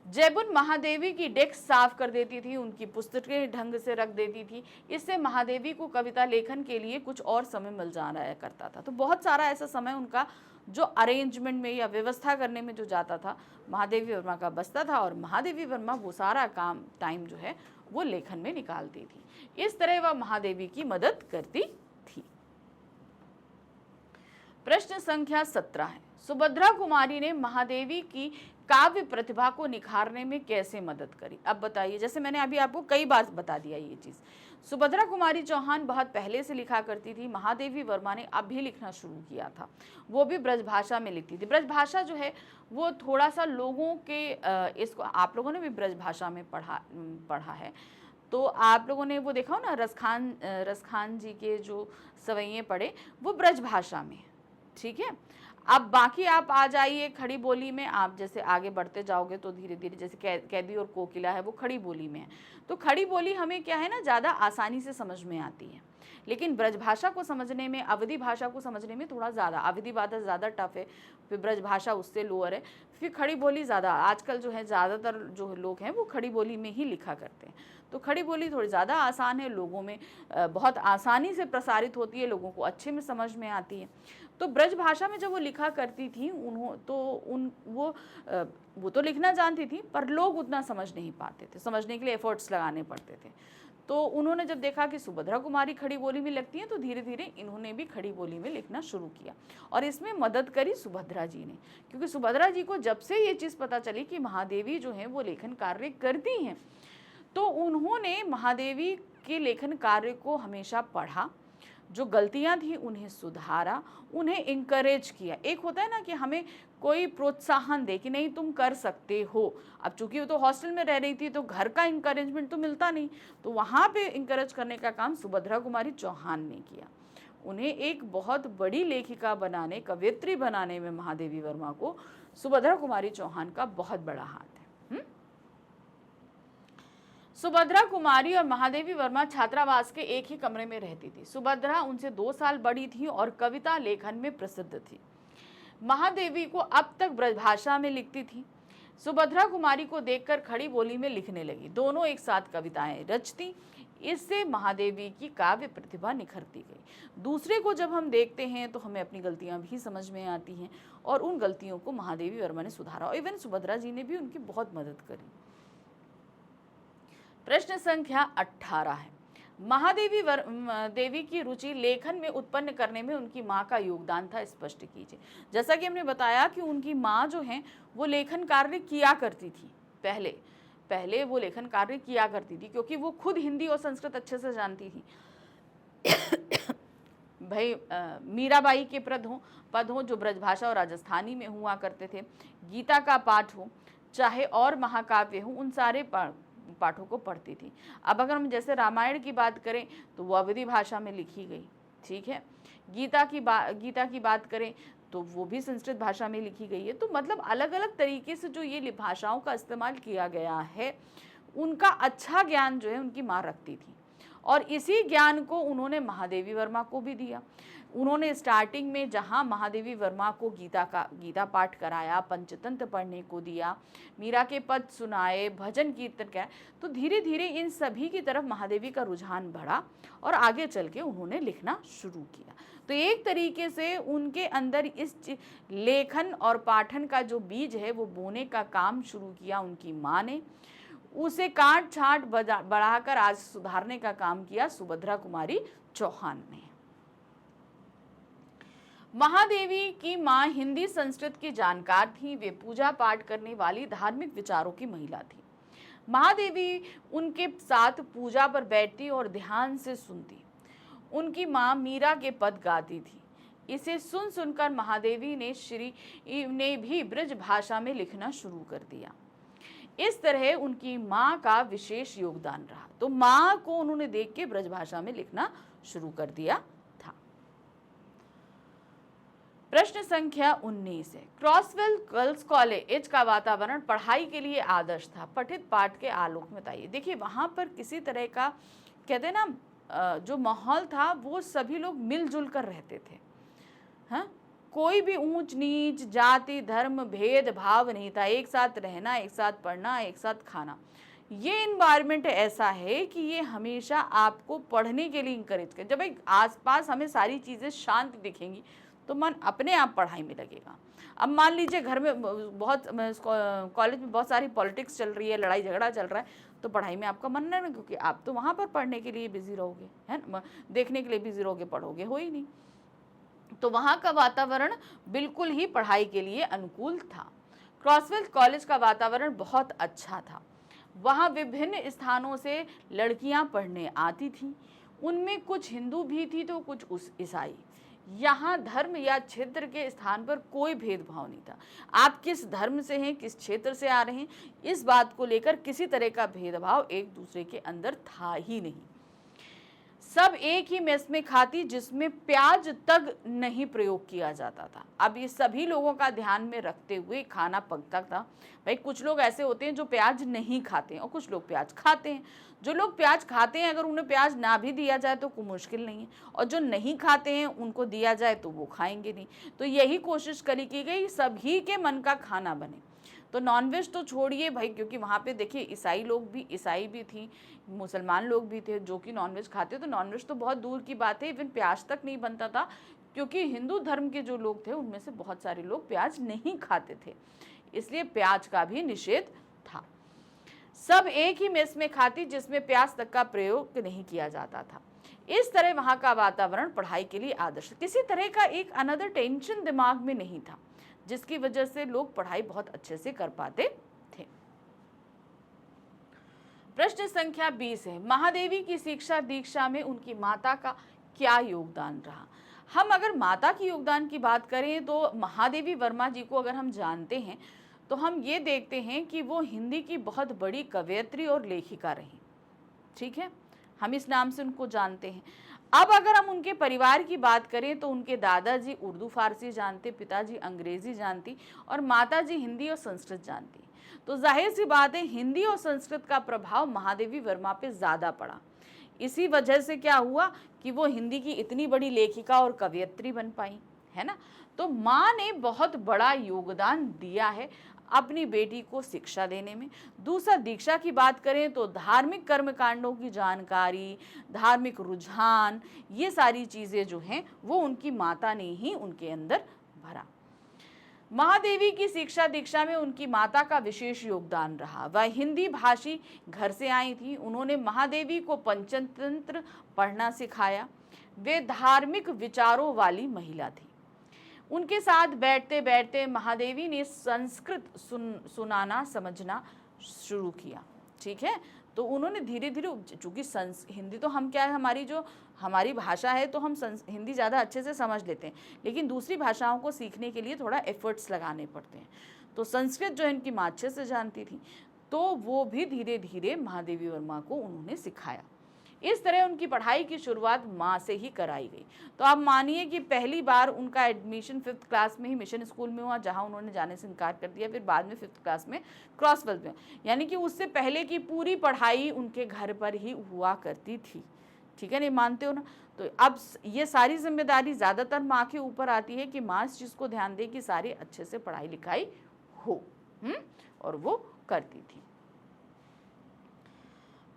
जेबुन महादेवी की डेस्क साफ कर देती थी, उनकी पुस्तकें ढंग से रख देती थी। इससे महादेवी को कविता लेखन के लिए कुछ और समय मिल जाया करता था। तो बहुत सारा ऐसा समय उनका जो अरेंजमेंट में या व्यवस्था करने में जो जाता था, महादेवी वर्मा का बचता था, और महादेवी वर्मा वो सारा काम टाइम जो है वो लेखन में निकालती थी। इस तरह वह महादेवी की मदद करती थी। प्रश्न संख्या 17 है, सुभद्रा कुमारी ने महादेवी की काव्य प्रतिभा को निखारने में कैसे मदद करी? अब बताइए, जैसे मैंने अभी आपको कई बार बता दिया ये चीज। सुभद्रा कुमारी चौहान बहुत पहले से लिखा करती थी। महादेवी वर्मा ने अब भी लिखना शुरू किया था, वो भी ब्रजभाषा में लिखती थी। ब्रजभाषा जो है वो थोड़ा सा लोगों के इसको आप लोगों ने भी ब्रजभाषा में पढ़ा है, तो आप लोगों ने वो देखा हो ना, रसखान जी के जो सवैये पढ़े वो ब्रजभाषा में। ठीक है, अब बाकी आप आ जाइए खड़ी बोली में। आप जैसे आगे बढ़ते जाओगे तो धीरे धीरे, जैसे कैदी और कोकिला है वो खड़ी बोली में है, तो खड़ी बोली हमें क्या है ना, ज़्यादा आसानी से समझ में आती है। लेकिन ब्रजभाषा को समझने में, अवधि भाषा को समझने में थोड़ा ज़्यादा, अवधि भाषा ज़्यादा टफ है, फिर ब्रजभाषा उससे लोअर है, फिर खड़ी बोली ज़्यादा। आजकल जो है ज़्यादातर जो लोग हैं वो खड़ी बोली में ही लिखा करते हैं। तो खड़ी बोली थोड़ी ज़्यादा आसान है, लोगों में बहुत आसानी से प्रसारित होती है, लोगों को अच्छे में समझ में आती है। तो ब्रज भाषा में जब वो लिखा करती थी वो तो लिखना जानती थी, पर लोग उतना समझ नहीं पाते थे, समझने के लिए एफर्ट्स लगाने पड़ते थे। तो उन्होंने जब देखा कि सुभद्रा कुमारी खड़ी बोली में लिखती हैं, तो धीरे धीरे इन्होंने भी खड़ी बोली में लिखना शुरू किया, और इसमें मदद करी सुभद्रा जी ने। क्योंकि सुभद्रा जी को जब से ये चीज़ पता चली कि महादेवी जो है वो लेखन कार्य करती हैं, तो उन्होंने महादेवी के लेखन कार्य को हमेशा पढ़ा, जो गलतियां थी उन्हें सुधारा, उन्हें इंकरेज किया। एक होता है ना कि हमें कोई प्रोत्साहन दे कि नहीं तुम कर सकते हो। अब चूंकि वो तो हॉस्टल में रह रही थी तो घर का इंकरेजमेंट तो मिलता नहीं, तो वहाँ पे इंकरेज करने का काम सुभद्रा कुमारी चौहान ने किया। उन्हें एक बहुत बड़ी लेखिका बनाने, कवयित्री बनाने में महादेवी वर्मा को सुभद्रा कुमारी चौहान का बहुत बड़ा हाथ है। सुभद्रा कुमारी और महादेवी वर्मा छात्रावास के एक ही कमरे में रहती थी। सुभद्रा उनसे 2 साल बड़ी थी और कविता लेखन में प्रसिद्ध थी। महादेवी को अब तक ब्रजभाषा में लिखती थी। सुभद्रा कुमारी को देखकर खड़ी बोली में लिखने लगी। दोनों एक साथ कविताएं रचती। इससे महादेवी की काव्य प्रतिभा निखरती गई। दूसरे को जब हम देखते हैं तो हमें अपनी गलतियां भी समझ में आती हैं, और उन गलतियों को महादेवी वर्मा ने सुधारा, और इवन सुभद्रा जी ने भी उनकी बहुत मदद करी। प्रश्न संख्या 18 है, महादेवी देवी की रुचि लेखन में उत्पन्न करने में उनकी माँ का योगदान था, स्पष्ट कीजिए। जैसा कि हमने बताया कि उनकी माँ जो है वो लेखन कार्य किया करती थी। पहले वो लेखन कार्य किया करती थी, क्योंकि वो खुद हिंदी और संस्कृत अच्छे से जानती थी। भाई मीराबाई के पद हो जो ब्रजभाषा और राजस्थानी में हुआ करते थे, गीता का पाठ हो, चाहे और महाकाव्य हो, उन सारे पाठों को पढ़ती थी। अब अगर हम जैसे रामायण की बात करें तो वो अवधी भाषा में लिखी गई, ठीक है। गीता की बात करें तो वो भी संस्कृत भाषा में लिखी गई है। तो मतलब अलग अलग तरीके से जो ये भाषाओं का इस्तेमाल किया गया है, उनका अच्छा ज्ञान जो है उनकी माँ रखती थी, और इसी ज्ञान को उन्होंने महादेवी वर्मा को भी दिया। उन्होंने स्टार्टिंग में जहाँ महादेवी वर्मा को गीता पाठ कराया, पंचतंत्र पढ़ने को दिया, मीरा के पद सुनाए, भजन कीर्तन किया, तो धीरे धीरे इन सभी की तरफ महादेवी का रुझान बढ़ा, और आगे चल के उन्होंने लिखना शुरू किया। तो एक तरीके से उनके अंदर इस लेखन और पाठन का जो बीज है वो बोने का काम शुरू किया उनकी माँ ने। उसे काट छाट बढ़ाकर आज सुधारने का काम किया सुभद्रा कुमारी चौहान ने। महादेवी की मां हिंदी संस्कृत की जानकार थी। वे पूजा पाठ करने वाली धार्मिक विचारों की महिला थी। महादेवी उनके साथ पूजा पर बैठती और ध्यान से सुनती। उनकी माँ मीरा के पद गाती थी। इसे सुन सुनकर महादेवी ने भी ब्रज भाषा में लिखना शुरू कर दिया। इस तरह उनकी माँ का विशेष योगदान रहा। तो माँ को उन्होंने देख के ब्रज भाषा में लिखना शुरू कर दिया था। प्रश्न संख्या 19 है, क्रॉसवेल गर्ल्स कॉलेज का वातावरण पढ़ाई के लिए आदर्श था, पठित पाठ के आलोक में बताइए। देखिए वहां पर किसी तरह का कहते हैं ना जो माहौल था वो सभी लोग मिलजुल कर रहते थे। हाँ, कोई भी ऊंच नीच जाति धर्म भेद भाव नहीं था। एक साथ रहना, एक साथ पढ़ना, एक साथ खाना। ये इन्वायरमेंट ऐसा है कि ये हमेशा आपको पढ़ने के लिए इंकरेज करे। जब एक आसपास हमें सारी चीज़ें शांत दिखेंगी तो मन अपने आप पढ़ाई में लगेगा। अब मान लीजिए घर में बहुत कॉलेज में बहुत सारी पॉलिटिक्स चल रही है, लड़ाई झगड़ा चल रहा है, तो पढ़ाई में आपका मन नहीं, क्योंकि आप तो वहाँ पर पढ़ने के लिए बिजी रहोगे, है ना, देखने के लिए बिजी रहोगे, पढ़ोगे हो ही नहीं। तो वहाँ का वातावरण बिल्कुल ही पढ़ाई के लिए अनुकूल था। क्रॉसवेल कॉलेज का वातावरण बहुत अच्छा था। वहाँ विभिन्न स्थानों से लड़कियाँ पढ़ने आती थीं। उनमें कुछ हिंदू भी थी तो कुछ ईसाई। यहाँ धर्म या क्षेत्र के स्थान पर कोई भेदभाव नहीं था। आप किस धर्म से हैं, किस क्षेत्र से आ रहे हैं, इस बात को लेकर किसी तरह का भेदभाव एक दूसरे के अंदर था ही नहीं। सब एक ही मेस में खाती जिसमें प्याज तक नहीं प्रयोग किया जाता था। अब ये सभी लोगों का ध्यान में रखते हुए खाना पकता था। भाई कुछ लोग ऐसे होते हैं जो प्याज नहीं खाते हैं और कुछ लोग प्याज खाते हैं। जो लोग प्याज खाते हैं अगर उन्हें प्याज ना भी दिया जाए तो कोई मुश्किल नहीं है, और जो नहीं खाते हैं उनको दिया जाए तो वो खाएंगे नहीं। तो यही कोशिश की गई सभी के मन का खाना बने। तो नॉनवेज तो छोड़िए भाई, क्योंकि वहाँ पे देखिए ईसाई भी थी, मुसलमान लोग भी थे जो कि नॉनवेज खाते। तो नॉनवेज तो बहुत दूर की बात है, इवन प्याज तक नहीं बनता था, क्योंकि हिंदू धर्म के जो लोग थे उनमें से बहुत सारे लोग प्याज नहीं खाते थे, इसलिए प्याज का भी निषेध था। सब एक ही मेस में खाती जिसमें प्याज तक का प्रयोग नहीं किया जाता था। इस तरह वहाँ का वातावरण पढ़ाई के लिए आदर्श। किसी तरह का एक अनदर टेंशन दिमाग में नहीं था, जिसकी वजह से लोग पढ़ाई बहुत अच्छे से कर पाते थे। प्रश्न संख्या 20 है, महादेवी की शिक्षा दीक्षा में उनकी माता का क्या योगदान रहा। हम अगर माता की योगदान की बात करें तो महादेवी वर्मा जी को अगर हम जानते हैं तो हम ये देखते हैं कि वो हिंदी की बहुत बड़ी कवयित्री और लेखिका रही। ठीक है, हम इस नाम से उनको जानते हैं। अब अगर हम उनके परिवार की बात करें तो उनके दादाजी उर्दू फारसी जानते, पिताजी अंग्रेजी जानती और माताजी हिंदी और संस्कृत जानती। तो जाहिर सी बात है हिंदी और संस्कृत का प्रभाव महादेवी वर्मा पे ज़्यादा पड़ा। इसी वजह से क्या हुआ कि वो हिंदी की इतनी बड़ी लेखिका और कवयित्री बन पाई, है ना। तो माँ ने बहुत बड़ा योगदान दिया है अपनी बेटी को शिक्षा देने में। दूसरा, दीक्षा की बात करें तो धार्मिक कर्मकांडों की जानकारी, धार्मिक रुझान, ये सारी चीज़ें जो हैं वो उनकी माता ने ही उनके अंदर भरा। महादेवी की शिक्षा दीक्षा में उनकी माता का विशेष योगदान रहा। वह हिंदी भाषी घर से आई थी। उन्होंने महादेवी को पंचतंत्र पढ़ना सिखाया। वे धार्मिक विचारों वाली महिला थी। उनके साथ बैठते बैठते महादेवी ने संस्कृत सुनाना समझना शुरू किया। ठीक है, तो उन्होंने धीरे धीरे, चूँकि हिंदी तो हम क्या है, हमारी भाषा है तो हम हिंदी ज़्यादा अच्छे से समझ लेते हैं, लेकिन दूसरी भाषाओं को सीखने के लिए थोड़ा एफर्ट्स लगाने पड़ते हैं। तो संस्कृत जो है इनकी माँ अच्छे से जानती थी, तो वो भी धीरे धीरे महादेवी वर्मा को उन्होंने सिखाया। इस तरह उनकी पढ़ाई की शुरुआत माँ से ही कराई गई। तो आप मानिए कि पहली बार उनका एडमिशन 5th क्लास में ही मिशन स्कूल में हुआ, जहाँ उन्होंने जाने से इनकार कर दिया। फिर बाद में 5th क्लास में क्रॉसवेल में, यानी कि उससे पहले की पूरी पढ़ाई उनके घर पर ही हुआ करती थी। ठीक है, नहीं मानते हो ना। तो अब ये सारी जिम्मेदारी ज़्यादातर माँ के ऊपर आती है कि माँ इस चीज़ को ध्यान दे कि सारी अच्छे से पढ़ाई लिखाई हो, और वो करती थी।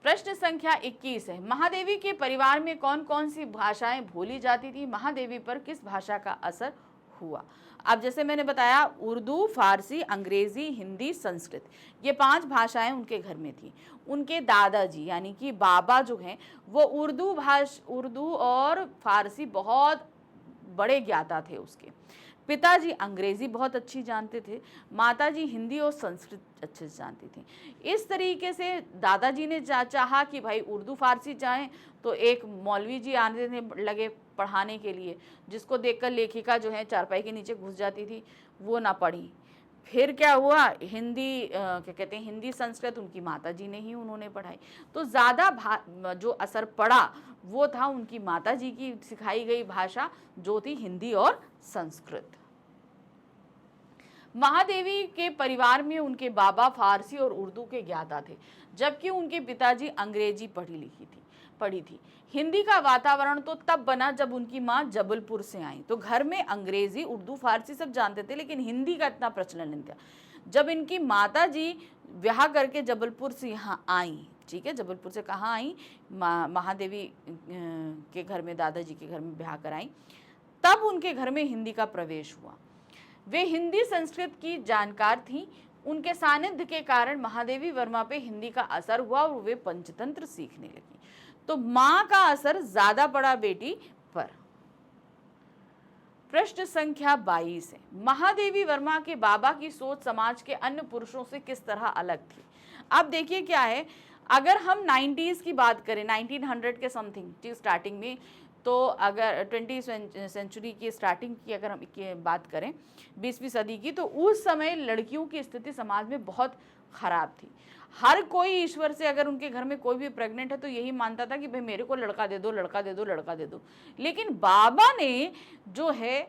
प्रश्न संख्या 21 है, महादेवी के परिवार में कौन कौन सी भाषाएं बोली जाती थी, महादेवी पर किस भाषा का असर हुआ। अब जैसे मैंने बताया, उर्दू, फारसी, अंग्रेजी, हिंदी, संस्कृत, ये 5 भाषाएं उनके घर में थी। उनके दादाजी यानी कि बाबा जो हैं वो उर्दू और फारसी बहुत बड़े ज्ञाता थे उसके। पिताजी अंग्रेजी बहुत अच्छी जानते थे, माताजी हिंदी और संस्कृत अच्छे से जानती थी। इस तरीके से दादाजी ने चाहा कि भाई उर्दू फारसी चाहें, तो एक मौलवी जी आने लगे पढ़ाने के लिए, जिसको देखकर लेखिका जो है चारपाई के नीचे घुस जाती थी, वो ना पढ़ी। फिर क्या हुआ, हिंदी क्या कहते हैं, हिंदी संस्कृत उनकी माताजी ने ही उन्होंने पढ़ाई। तो ज़्यादा जो असर पड़ा वो था उनकी माताजी की सिखाई गई भाषा, जो थी हिंदी और संस्कृत। महादेवी के परिवार में उनके बाबा फारसी और उर्दू के ज्ञाता थे, जबकि उनके पिताजी अंग्रेजी पढ़ी थी। हिंदी का वातावरण तो तब बना जब उनकी माँ जबलपुर से आई, तो घर में अंग्रेजी उर्दू फारसी सब जानते थे, लेकिन हिंदी का इतना प्रचलन नहीं था। जब इनकी माता जी ब्याह करके जबलपुर से यहाँ आई, ठीक है, जबलपुर से कहाँ आई, महादेवी के घर में, दादाजी के घर में ब्याह कराई, तब उनके घर में हिंदी का प्रवेश हुआ। वे हिंदी संस्कृत की जानकार थीं। उनके सानिध्य के कारण महादेवी वर्मा पे हिंदी का असर हुआ और वे पंचतंत्र सीखने लगी। तो माँ का असर ज्यादा पड़ा बेटी पर। प्रश्न संख्या 22 है, महादेवी वर्मा के बाबा की सोच समाज के अन्य पुरुषों से किस तरह अलग थी? अब देखिए क्या है, अगर हम 90s की बात करें, 1900 के समथिंग स्टार्टिंग में, तो अगर 20वीं सेंचुरी की स्टार्टिंग की अगर हम बात करें, 20वीं सदी की, तो उस समय लड़कियों की स्थिति समाज में बहुत खराब थी। हर कोई ईश्वर से, अगर उनके घर में कोई भी प्रेग्नेंट है तो यही मानता था कि भाई मेरे को लड़का दे दो, लड़का दे दो, लड़का दे दो। लेकिन बाबा ने जो है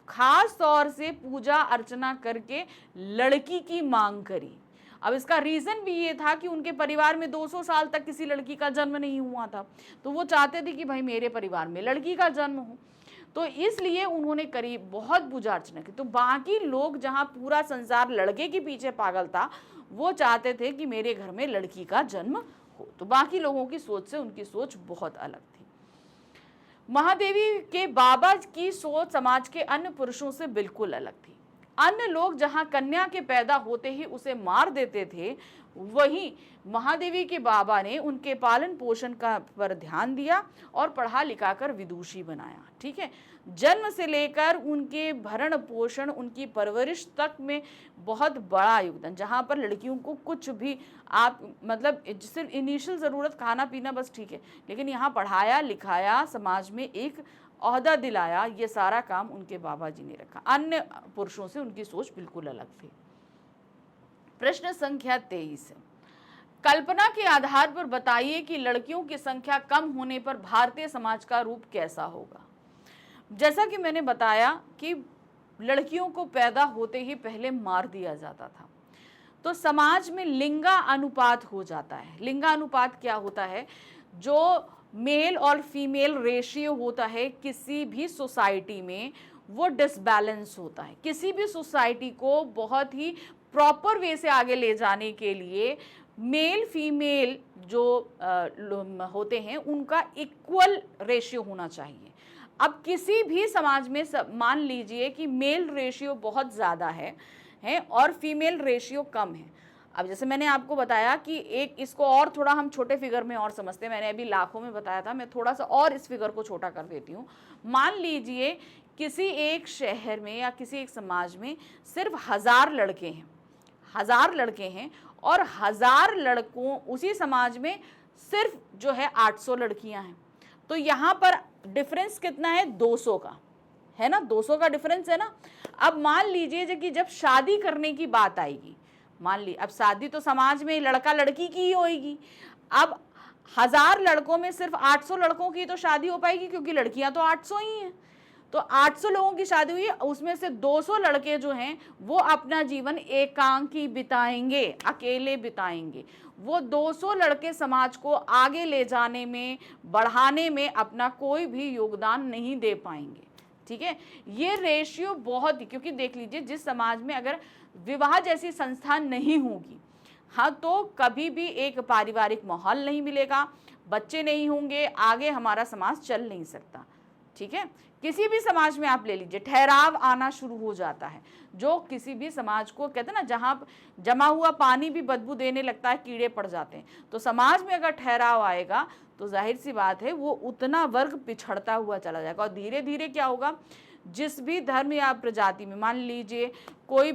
खास तौर से पूजा अर्चना करके लड़की की मांग करी। अब इसका रीजन भी ये था कि उनके परिवार में 200 साल तक किसी लड़की का जन्म नहीं हुआ था, तो वो चाहते थे कि भाई मेरे परिवार में लड़की का जन्म हो, तो इसलिए उन्होंने करी, बहुत पूजा अर्चना की। तो बाकी लोग, जहां पूरा संसार लड़के के पीछे पागल था, वो चाहते थे कि मेरे घर में लड़की का जन्म हो। तो बाकी लोगों की सोच से उनकी सोच बहुत अलग थी। महादेवी के बाबा की सोच समाज के अन्य पुरुषों से बिल्कुल अलग थी। अन्य लोग जहां कन्या के पैदा होते ही उसे मार देते थे, वहीं महादेवी के बाबा ने उनके पालन पोषण का पर ध्यान दिया और पढ़ा लिखा कर विदुषी बनाया। ठीक है, जन्म से लेकर उनके भरण पोषण, उनकी परवरिश तक में बहुत बड़ा योगदान। जहां पर लड़कियों को कुछ भी आप मतलब सिर्फ इनिशियल ज़रूरत खाना पीना बस ठीक है, लेकिन यहाँ पढ़ाया लिखाया, समाज में एक ओहदा दिलाया, ये सारा काम उनके बाबा जी ने रखा। अन्य पुरुषों से उनकी सोच बिल्कुल अलग थी। प्रश्न संख्या 23 है, कल्पना के आधार पर बताइए कि लड़कियों की संख्या कम होने पर भारतीय समाज का रूप कैसा होगा। जैसा कि मैंने बताया कि लड़कियों को पैदा होते ही पहले मार दिया जाता था, तो समाज में लिंगा अनुपात हो जाता है। लिंगा अनुपात क्या होता है? जो मेल और फीमेल रेशियो होता है किसी भी सोसाइटी में, वो डिसबैलेंस होता है। किसी भी सोसाइटी को बहुत ही प्रॉपर वे से आगे ले जाने के लिए मेल फीमेल जो होते हैं उनका इक्वल रेशियो होना चाहिए। अब किसी भी समाज में मान लीजिए कि मेल रेशियो बहुत ज़्यादा है और फीमेल रेशियो कम है। अब जैसे मैंने आपको बताया कि एक इसको और थोड़ा हम छोटे फिगर में और समझते हैं, मैंने अभी लाखों में बताया था, मैं थोड़ा सा और इस फिगर को छोटा कर देती हूँ। मान लीजिए किसी एक शहर में या किसी एक समाज में सिर्फ 1000 लड़के हैं, 1000 लड़के हैं और 1000 लड़कों, उसी समाज में सिर्फ जो है 800 लड़कियां हैं, तो यहाँ पर डिफरेंस कितना है? 200 का है ना, 200 का डिफरेंस है ना। अब मान लीजिए कि जब शादी करने की बात आएगी, मान ली अब शादी तो समाज में लड़का लड़की की ही होगी, अब 1000 लड़कों में सिर्फ 800 लड़कों की तो शादी हो पाएगी, क्योंकि लड़कियां तो 800 ही हैं। तो 800 लोगों की शादी हुई, उसमें से 200 लड़के जो हैं वो अपना जीवन एकांकी बिताएंगे, अकेले बिताएंगे। वो 200 लड़के समाज को आगे ले जाने में, बढ़ाने में अपना कोई भी योगदान नहीं दे पाएंगे। ठीक है, ये रेशियो बहुत ही, क्योंकि देख लीजिए जिस समाज में अगर विवाह जैसी संस्था नहीं होगी, हाँ, तो कभी भी एक पारिवारिक माहौल नहीं मिलेगा, बच्चे नहीं होंगे, आगे हमारा समाज चल नहीं सकता। ठीक है, किसी भी समाज में आप ले लीजिए, ठहराव आना शुरू हो जाता है, जो किसी भी समाज को कहते हैं ना, जहाँ जमा हुआ पानी भी बदबू देने लगता है, कीड़े पड़ जाते हैं। तो समाज में अगर ठहराव आएगा तो जाहिर सी बात है वो उतना वर्ग पिछड़ता हुआ चला जाएगा, और धीरे धीरे क्या होगा, जिस भी धर्म या प्रजाति में, मान लीजिए कोई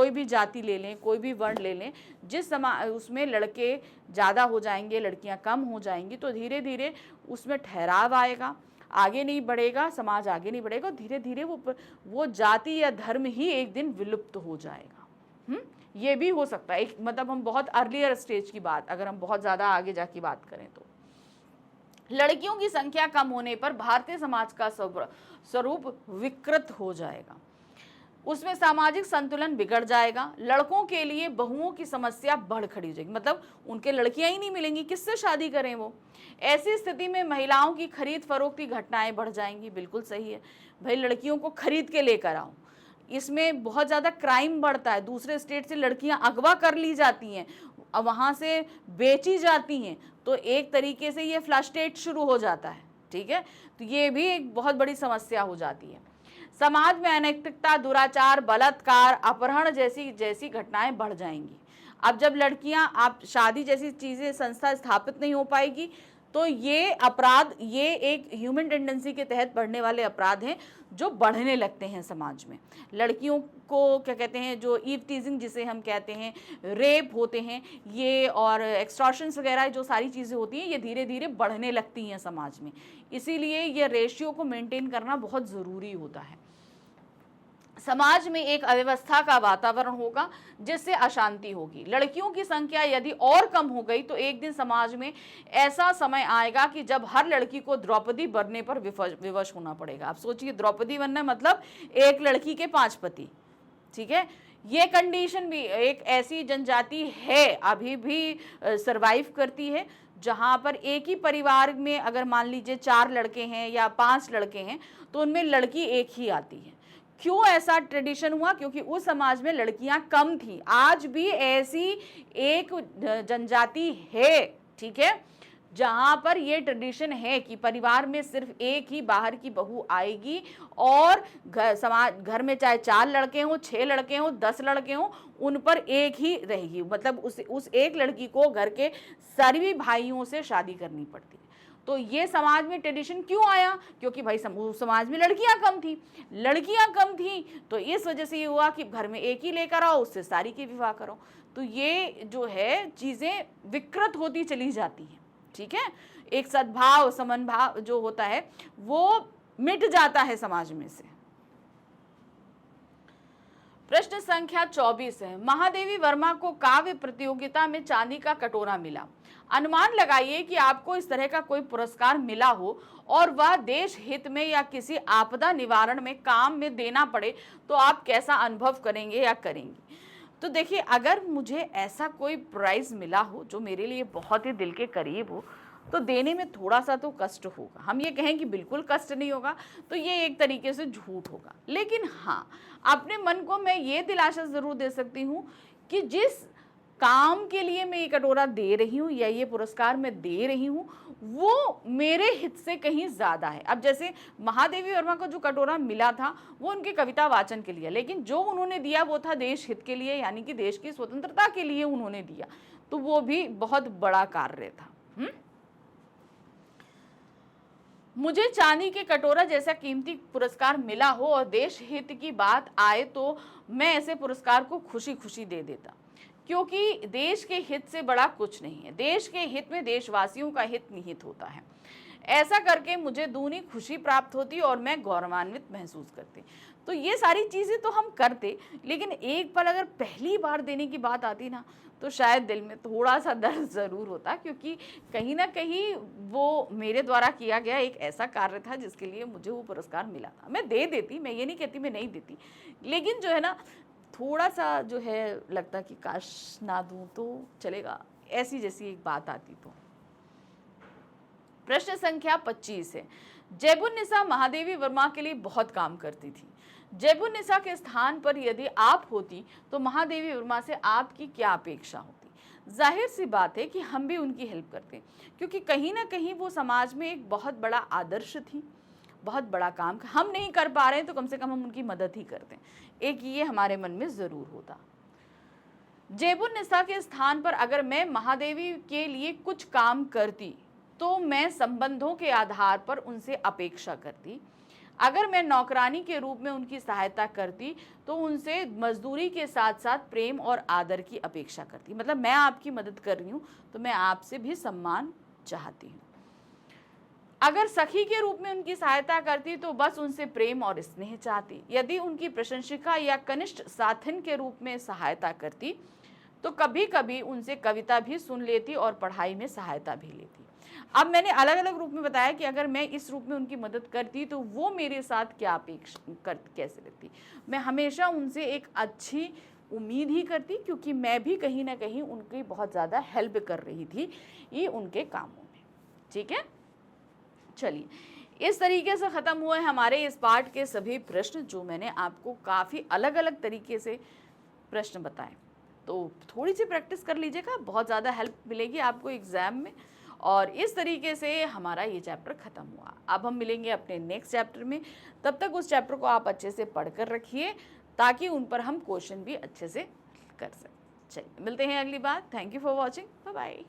भी जाति ले लें, कोई भी वर्ण ले लें, जिस समाज उसमें लड़के ज़्यादा हो जाएंगे, लड़कियां कम हो जाएंगी, तो धीरे धीरे उसमें ठहराव आएगा, आगे नहीं बढ़ेगा, समाज आगे नहीं बढ़ेगा, धीरे धीरे वो जाति या धर्म ही एक दिन विलुप्त हो जाएगा। ये भी हो सकता है, एक मतलब हम बहुत अर्लियर स्टेज की बात, अगर हम बहुत ज़्यादा आगे जाके बात करें तो लड़कियों की संख्या कम होने पर भारतीय समाज का स्वरूप विकृत हो जाएगा, उसमें सामाजिक संतुलन बिगड़ जाएगा, लड़कों के लिए बहुओं की समस्या बढ़ खड़ी हो जाएगी, मतलब उनके लड़कियां ही नहीं मिलेंगी, किससे शादी करें वो। ऐसी स्थिति में महिलाओं की खरीद फरोख्त की घटनाएं बढ़ जाएंगी। बिल्कुल सही है भाई, लड़कियों को खरीद के लेकर आओ, इसमें बहुत ज़्यादा क्राइम बढ़ता है, दूसरे स्टेट से लड़कियां अगवा कर ली जाती हैं, वहाँ से बेची जाती हैं, तो एक तरीके से ये फ्लश स्टेट शुरू हो जाता है। ठीक है, तो ये भी एक बहुत बड़ी समस्या हो जाती है। समाज में अनैतिकता, दुराचार, बलात्कार, अपहरण जैसी घटनाएं बढ़ जाएंगी। अब जब लड़कियां, आप शादी जैसी चीज़ें, संस्था स्थापित नहीं हो पाएगी, तो ये अपराध, ये एक ह्यूमन टेंडेंसी के तहत बढ़ने वाले अपराध हैं जो बढ़ने लगते हैं समाज में। लड़कियों को क्या कहते हैं, जो ईव टीजिंग जिसे हम कहते हैं, रेप होते हैं ये, और एक्सटॉर्शंस वगैरह जो सारी चीज़ें होती हैं, ये धीरे धीरे बढ़ने लगती हैं समाज में। इसीलिए ये रेशियो को मेंटेन करना बहुत ज़रूरी होता है। समाज में एक अव्यवस्था का वातावरण होगा जिससे अशांति होगी। लड़कियों की संख्या यदि और कम हो गई तो एक दिन समाज में ऐसा समय आएगा कि जब हर लड़की को द्रौपदी बनने पर विवश होना पड़ेगा। आप सोचिए, द्रौपदी बनना मतलब एक लड़की के 5 पति। ठीक है, ये कंडीशन भी एक ऐसी जनजाति है, अभी भी सरवाइव करती है, जहाँ पर एक ही परिवार में अगर मान लीजिए 4 लड़के हैं या 5 लड़के हैं तो उनमें लड़की एक ही आती है। क्यों ऐसा ट्रेडिशन हुआ? क्योंकि उस समाज में लड़कियां कम थी। आज भी ऐसी एक जनजाति है, ठीक है, जहां पर ये ट्रेडिशन है कि परिवार में सिर्फ एक ही बाहर की बहू आएगी और घर में चाहे 4 लड़के हों, 6 लड़के हों, 10 लड़के हों, उन पर एक ही रहेगी। मतलब उस एक लड़की को घर के सभी भाइयों से शादी करनी पड़ती है। तो ये समाज में ट्रेडिशन क्यों आया? क्योंकि भाई समाज में लड़कियां कम थी, तो इस वजह से ये हुआ कि घर में एक ही लेकर आओ, उससे सारी की विवाह करो। तो ये जो है चीजें विकृत होती चली जाती हैं। ठीक है, एक सद्भाव, समन्भाव जो होता है वो मिट जाता है समाज में से। प्रश्न संख्या 24 है, महादेवी वर्मा को काव्य प्रतियोगिता में चांदी का कटोरा मिला। अनुमान लगाइए कि आपको इस तरह का कोई पुरस्कार मिला हो और वह देश हित में या किसी आपदा निवारण में काम में देना पड़े, तो आप कैसा अनुभव करेंगे या करेंगी? तो देखिए, अगर मुझे ऐसा कोई प्राइज मिला हो जो मेरे लिए बहुत ही दिल के करीब हो, तो देने में थोड़ा सा तो कष्ट होगा। हम ये कहें कि बिल्कुल कष्ट नहीं होगा तो ये एक तरीके से झूठ होगा। लेकिन हाँ, अपने मन को मैं ये दिलासा ज़रूर दे सकती हूँ कि जिस काम के लिए मैं ये कटोरा दे रही हूँ या ये पुरस्कार मैं दे रही हूँ, वो मेरे हित से कहीं ज़्यादा है। अब जैसे महादेवी वर्मा को जो कटोरा मिला था वो उनके कविता वाचन के लिए, लेकिन जो उन्होंने दिया वो था देश हित के लिए, यानी कि देश की स्वतंत्रता के लिए उन्होंने दिया, तो वो भी बहुत बड़ा कार्य था। मुझे चांदी के कटोरा जैसा कीमती पुरस्कार मिला हो और देश हित की बात आए तो मैं ऐसे पुरस्कार को खुशी खुशी दे देता, क्योंकि देश के हित से बड़ा कुछ नहीं है। देश के हित में देशवासियों का हित निहित होता है। ऐसा करके मुझे दूनी खुशी प्राप्त होती और मैं गौरवान्वित महसूस करती। तो ये सारी चीज़ें तो हम करते, लेकिन एक पल अगर पहली बार देने की बात आती ना, तो शायद दिल में थोड़ा सा दर्द ज़रूर होता, क्योंकि कहीं ना कहीं वो मेरे द्वारा किया गया एक ऐसा कार्य था जिसके लिए मुझे वो पुरस्कार मिला था। मैं दे देती, मैं ये नहीं कहती मैं नहीं देती, लेकिन जो है ना, थोड़ा सा जो है लगता कि काश ना दूं तो चलेगा, ऐसी जैसी एक बात आती तो। प्रश्न संख्या 25 है, जैबुन्निसा महादेवी वर्मा के लिए बहुत काम करती थी। जैबुन्निसा के स्थान पर यदि आप होती तो महादेवी वर्मा से आपकी क्या अपेक्षा होती? जाहिर सी बात है कि हम भी उनकी हेल्प करते, क्योंकि कहीं ना कहीं वो समाज में एक बहुत बड़ा आदर्श थी, बहुत बड़ा काम हम नहीं कर पा रहे हैं तो कम से कम हम उनकी मदद ही करते हैं, एक ये हमारे मन में ज़रूर होता। जैबुन्निसा के स्थान पर अगर मैं महादेवी के लिए कुछ काम करती तो मैं संबंधों के आधार पर उनसे अपेक्षा करती। अगर मैं नौकरानी के रूप में उनकी सहायता करती तो उनसे मजदूरी के साथ साथ प्रेम और आदर की अपेक्षा करती। मतलब मैं आपकी मदद कर रही हूँ तो मैं आपसे भी सम्मान चाहती हूँ। अगर सखी के रूप में उनकी सहायता करती तो बस उनसे प्रेम और स्नेह चाहती। यदि उनकी प्रशंसिका या कनिष्ठ साथिन के रूप में सहायता करती तो कभी कभी उनसे कविता भी सुन लेती और पढ़ाई में सहायता भी लेती। अब मैंने अलग अलग रूप में बताया कि अगर मैं इस रूप में उनकी मदद करती तो वो मेरे साथ क्या अपेक्षा कैसे रहती। मैं हमेशा उनसे एक अच्छी उम्मीद ही करती, क्योंकि मैं भी कहीं ना कहीं उनकी बहुत ज़्यादा हेल्प कर रही थी ये उनके कामों में। ठीक है, चलिए इस तरीके से ख़त्म हुए हमारे इस पार्ट के सभी प्रश्न, जो मैंने आपको काफ़ी अलग अलग तरीके से प्रश्न बताए। तो थोड़ी सी प्रैक्टिस कर लीजिएगा, बहुत ज़्यादा हेल्प मिलेगी आपको एग्ज़ाम में। और इस तरीके से हमारा ये चैप्टर ख़त्म हुआ। अब हम मिलेंगे अपने नेक्स्ट चैप्टर में। तब तक उस चैप्टर को आप अच्छे से पढ़ कर रखिए ताकि उन पर हम क्वेश्चन भी अच्छे से कर सकें। चलिए मिलते हैं अगली बार। Thank you for watching, bye bye.